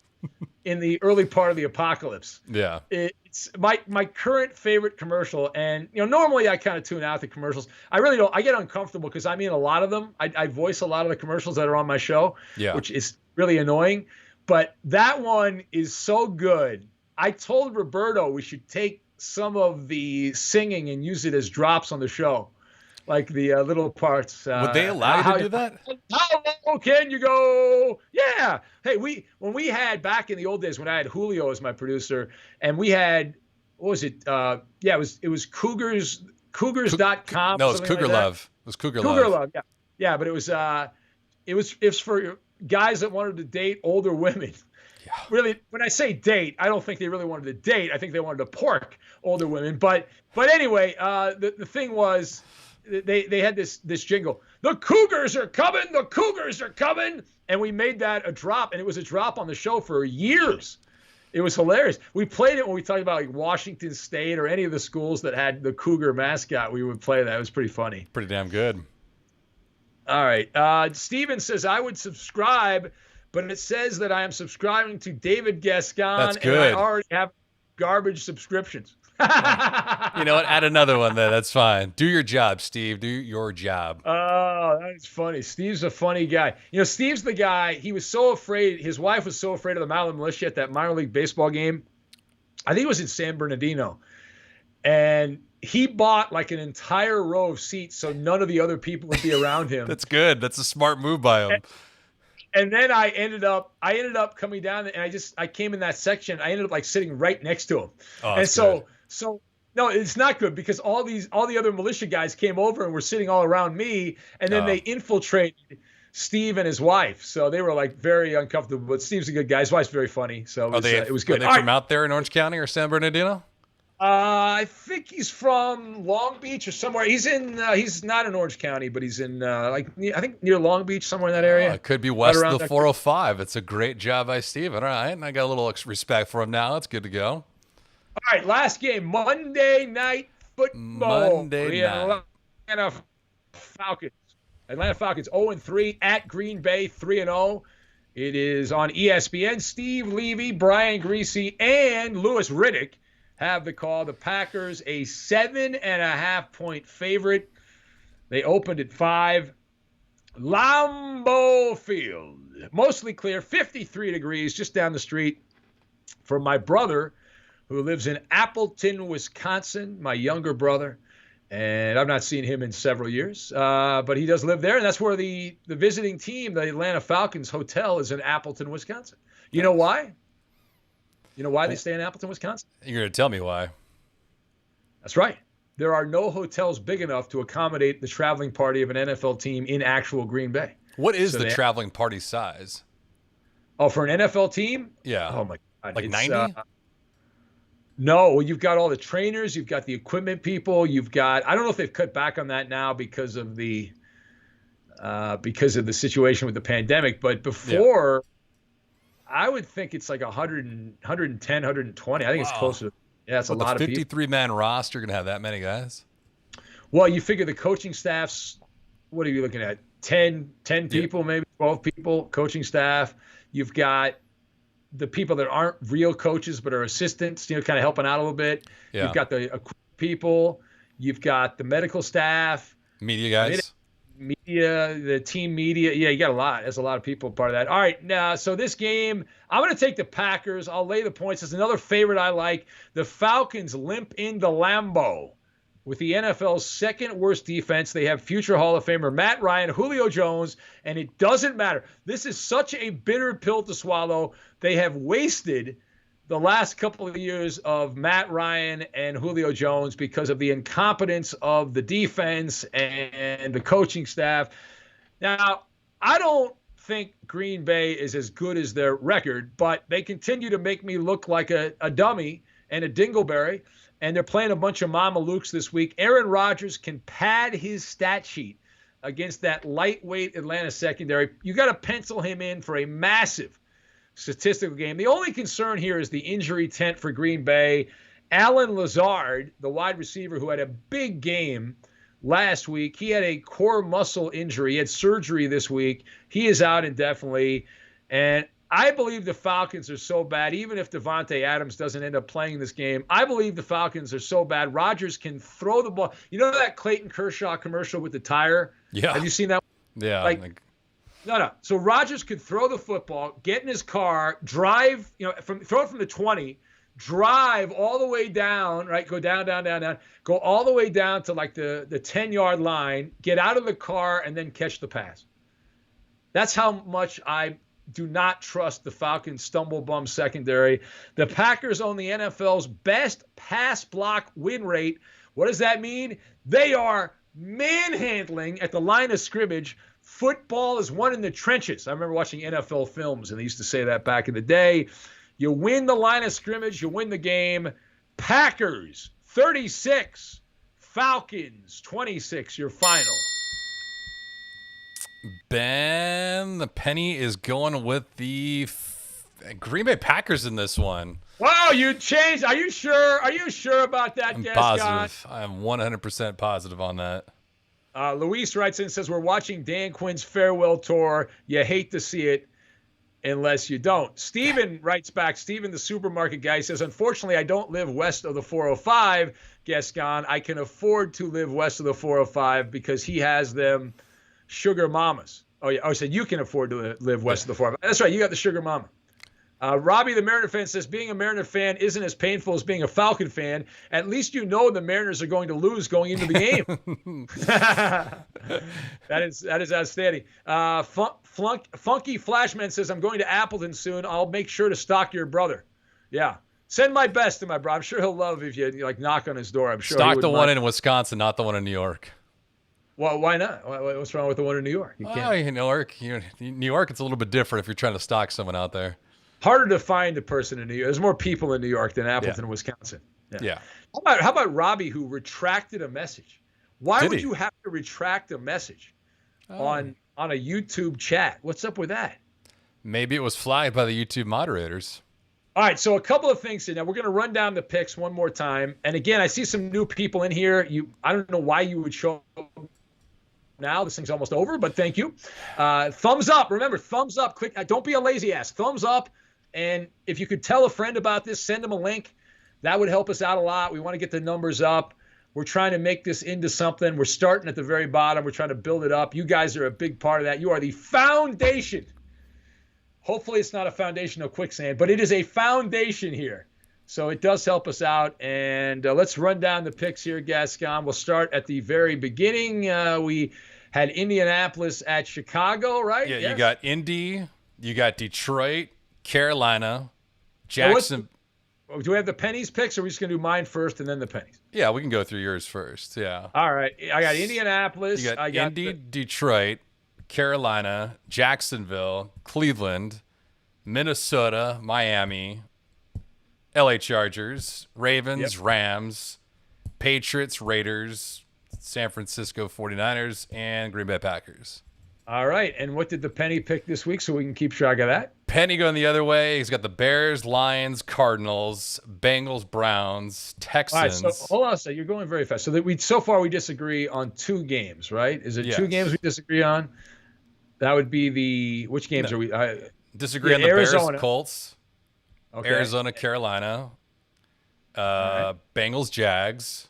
in the early part of the apocalypse. Yeah. It's my current favorite commercial. And, normally I kind of tune out the commercials. I really don't. I get uncomfortable because I'm in a lot of them. I voice a lot of the commercials that are on my show, which is really annoying. But that one is so good. I told Roberto we should take some of the singing and use it as drops on the show. Like the little parts. Would they allow you to do that? How low can you go? Yeah. Hey, when we had back in the old days when I had Julio as my producer, and we had, what was it? It was Cougars.com. No, it's Cougar Love. It was Cougar Love. Yeah. Yeah, but it was for guys that wanted to date older women. Yeah. Really, when I say date, I don't think they really wanted to date. I think they wanted to pork older women. But anyway, the thing was, they had this jingle. The Cougars are coming. The Cougars are coming. And we made that a drop, and it was a drop on the show for years. It was hilarious. We played it when we talked about like Washington State or any of the schools that had the Cougar mascot. We would play that. It was pretty funny. Pretty damn good. All right. Steven says, I would subscribe, but it says that I am subscribing to David Gascon. That's good. And I already have garbage subscriptions. You know what? Add another one there. That's fine. Do your job, Steve. Do your job. Oh, that's funny. Steve's a funny guy. Steve's the guy. He was so afraid. His wife was so afraid of the Maryland militia at that minor league baseball game. I think it was in San Bernardino. And he bought like an entire row of seats so none of the other people would be around him. That's good. That's a smart move by him. And then I ended up coming down, and I came in that section. I ended up like sitting right next to him. Oh, and so no, it's not good because all the other militia guys came over and were sitting all around me, and then they infiltrated Steve and his wife. So they were like very uncomfortable. But Steve's a good guy. His wife's very funny. So it was good. Are they from out there in Orange County or San Bernardino? I think he's from Long Beach or somewhere. He's not in Orange County, but he's in I think near Long Beach, somewhere in that area. It could be west of the 405. It's a great job by Steven. All right, and I got a little respect for him now. It's good to go. All right, last game, Monday Night Football. Atlanta Falcons. Atlanta Falcons 0-3 at Green Bay 3-0. It is on ESPN. Steve Levy, Brian Greasy, and Louis Riddick have the call. The Packers, a 7.5-point favorite. They opened at 5. Lambeau Field, mostly clear, 53 degrees, just down the street from my brother, who lives in Appleton, Wisconsin, my younger brother. And I've not seen him in several years, but he does live there. And that's where the visiting team, the Atlanta Falcons hotel, is in Appleton, Wisconsin. You know why? You know why they stay in Appleton, Wisconsin? You're going to tell me why. That's right. There are no hotels big enough to accommodate the traveling party of an NFL team in actual Green Bay. What is the traveling party size? Oh, for an NFL team? Yeah. Oh, my God. Like 90? No, well, you've got all the trainers. You've got the equipment people. You've got – I don't know if they've cut back on that now because of the situation with the pandemic. But before I would think it's like 100, 110, 120. I think it's closer. Yeah, it's a lot of people. 53-man roster going to have that many guys? Well, you figure the coaching staff's – what are you looking at? 10 people, maybe 12 people, coaching staff. You've got – the people that aren't real coaches but are assistants, kind of helping out a little bit. Yeah. You've got the people. You've got the medical staff. Media guys. Media, the team media. Yeah, you got a lot. There's a lot of people part of that. All right, now, so this game, I'm going to take the Packers. I'll lay the points. There's another favorite I like. The Falcons limp into Lambeau. With the NFL's second worst defense, they have future Hall of Famer Matt Ryan, Julio Jones, and it doesn't matter. This is such a bitter pill to swallow. They have wasted the last couple of years of Matt Ryan and Julio Jones because of the incompetence of the defense and the coaching staff. Now, I don't think Green Bay is as good as their record, but they continue to make me look like a dummy and a dingleberry. And they're playing a bunch of Mama Lukes this week. Aaron Rodgers can pad his stat sheet against that lightweight Atlanta secondary. You got to pencil him in for a massive statistical game. The only concern here is the injury tent for Green Bay. Allen Lazard, the wide receiver who had a big game last week. He had a core muscle injury. He had surgery this week. He is out indefinitely. And I believe the Falcons are so bad, even if Devontae Adams doesn't end up playing this game. I believe the Falcons are so bad. Rodgers can throw the ball. You know that Clayton Kershaw commercial with the tire? Yeah. Have you seen that? Yeah. No. So Rodgers could throw the football, get in his car, drive, throw it from the 20, drive all the way down, right? Go down, go all the way down to like the 10-yard line, get out of the car, and then catch the pass. That's how much I do not trust the Falcons' stumble bum secondary. The Packers own the NFL's best pass block win rate. What does that mean? They are manhandling at the line of scrimmage. Football is won in the trenches. I remember watching NFL films, and they used to say that back in the day. You win the line of scrimmage, you win the game. Packers 36, Falcons 26, your final. Ben, the penny is going with the Green Bay Packers in this one. Wow, you changed. Are you sure? Are you sure about that, Gascon? Positive. I'm 100% positive on that. Luis writes in and says, we're watching Dan Quinn's farewell tour. You hate to see it unless you don't. Steven writes back, Steven, the supermarket guy, says, unfortunately, I don't live west of the 405, Gascon. I can afford to live west of the 405 because he has them sugar mamas. Oh, yeah. Oh, so you can afford to live west of the 405. That's right. You got the sugar mama. Robbie, the Mariner fan, says, being a Mariner fan isn't as painful as being a Falcon fan. At least you know the Mariners are going to lose going into the game. That is outstanding. Funky Flashman says, I'm going to Appleton soon. I'll make sure to stalk your brother. Yeah. Send my best to my brother. I'm sure he'll love if you knock on his door. I'm sure. Stalk the one in Wisconsin, not the one in New York. Well, why not? What's wrong with the one in New York? New York, it's a little bit different if you're trying to stalk someone out there. Harder to find a person in New York. There's more people in New York than Appleton, Wisconsin. Yeah. How about Robbie, who retracted a message? Why would you have to retract a message on a YouTube chat? What's up with that? Maybe it was flagged by the YouTube moderators. All right, so a couple of things here. Now, we're going to run down the picks one more time. And again, I see some new people in here. I don't know why you would show up now. This thing's almost over, but thank you. Thumbs up. Remember, thumbs up. Click. Don't be a lazy ass. Thumbs up. And if you could tell a friend about this, send them a link. That would help us out a lot. We want to get the numbers up. We're trying to make this into something. We're starting at the very bottom. We're trying to build it up. You guys are a big part of that. You are the foundation. Hopefully it's not a foundation of quicksand, but it is a foundation here. So it does help us out. And let's run down the picks here, Gascon. We'll start at the very beginning. We had Indianapolis at Chicago, right? Yeah, yes. You got Indy. You got Detroit. Carolina, Jackson. Do we have the pennies picks, or are we just going to do mine first and then the pennies? Yeah, we can go through yours first. Yeah. All right. I got Indianapolis. You got Indy, Detroit, Carolina, Jacksonville, Cleveland, Minnesota, Miami, LA Chargers, Ravens, Rams, Patriots, Raiders, San Francisco 49ers, and Green Bay Packers. All right. And what did the penny pick this week so we can keep track of that? Penny going the other way. He's got the Bears, Lions, Cardinals, Bengals, Browns, Texans. All right, so hold on a second. You're going very fast. So far we disagree on 2 games, right? Is it 2 games we disagree on? That would be which games are we? Disagree on the Arizona. Bears, Colts, Arizona, Carolina, Bengals, Jags,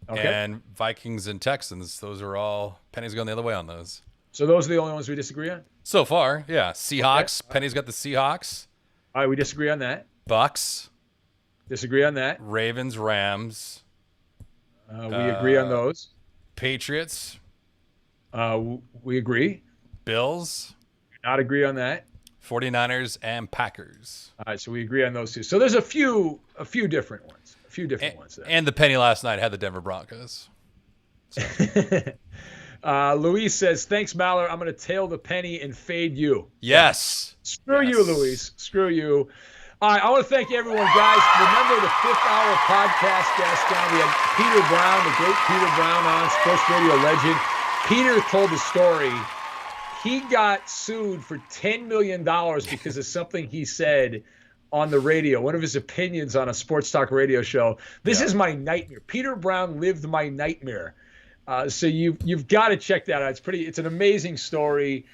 and Vikings and Texans. Those are all pennies going the other way on those. So those are the only ones we disagree on? So far, yeah. Seahawks. Okay. Penny's got the Seahawks. All right, we disagree on that. Bucks. Disagree on that. Ravens, Rams. We agree on those. Patriots. We agree. Bills. Not agree on that. 49ers and Packers. All right, so we agree on those 2. So there's a few different ones. A few different ones there. And the penny last night had the Denver Broncos. So. Luis says, thanks, Maller. I'm going to tail the penny and fade you. Yes. Screw you, Luis. Screw you. All right, I want to thank everyone, guys. Remember the 5th hour podcast, Gascon. We had Peter Brown, the great Peter Brown on, sports radio legend. Peter told the story. He got sued for $10 million because of something he said on the radio, one of his opinions on a sports talk radio show. This is my nightmare. Peter Brown lived my nightmare. So you've got to check that out. It's an amazing story.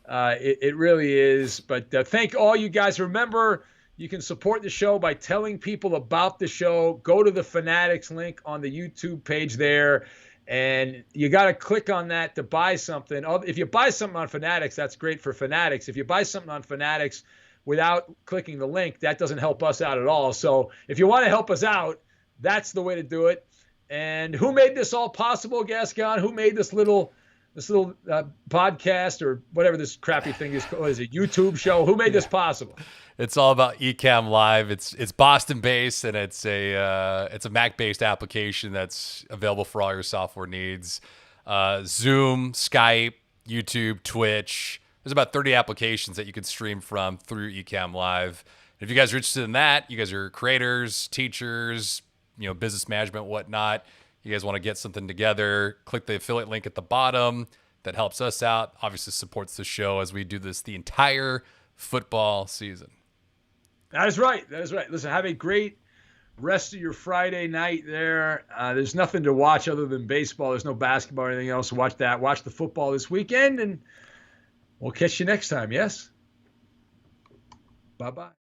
It really is. But thank all you guys. Remember, you can support the show by telling people about the show. Go to the Fanatics link on the YouTube page there, and you got to click on that to buy something. If you buy something on Fanatics, that's great for Fanatics. If you buy something on Fanatics without clicking the link, that doesn't help us out at all. So if you want to help us out, that's the way to do it. And who made this all possible, Gascon? Who made this little podcast or whatever this crappy thing is called? Is it a YouTube show? Who made this possible? It's all about Ecamm Live. It's Boston based, and it's a Mac based application that's available for all your software needs. Zoom, Skype, YouTube, Twitch. There's about 30 applications that you can stream from through Ecamm Live. If you guys are interested in that, you guys are creators, teachers, business management, whatnot. You guys want to get something together, click the affiliate link at the bottom. That helps us out. Obviously supports the show as we do this the entire football season. That is right. Listen, have a great rest of your Friday night there. There's nothing to watch other than baseball. There's no basketball or anything else. Watch that. Watch the football this weekend, and we'll catch you next time, yes? Bye-bye.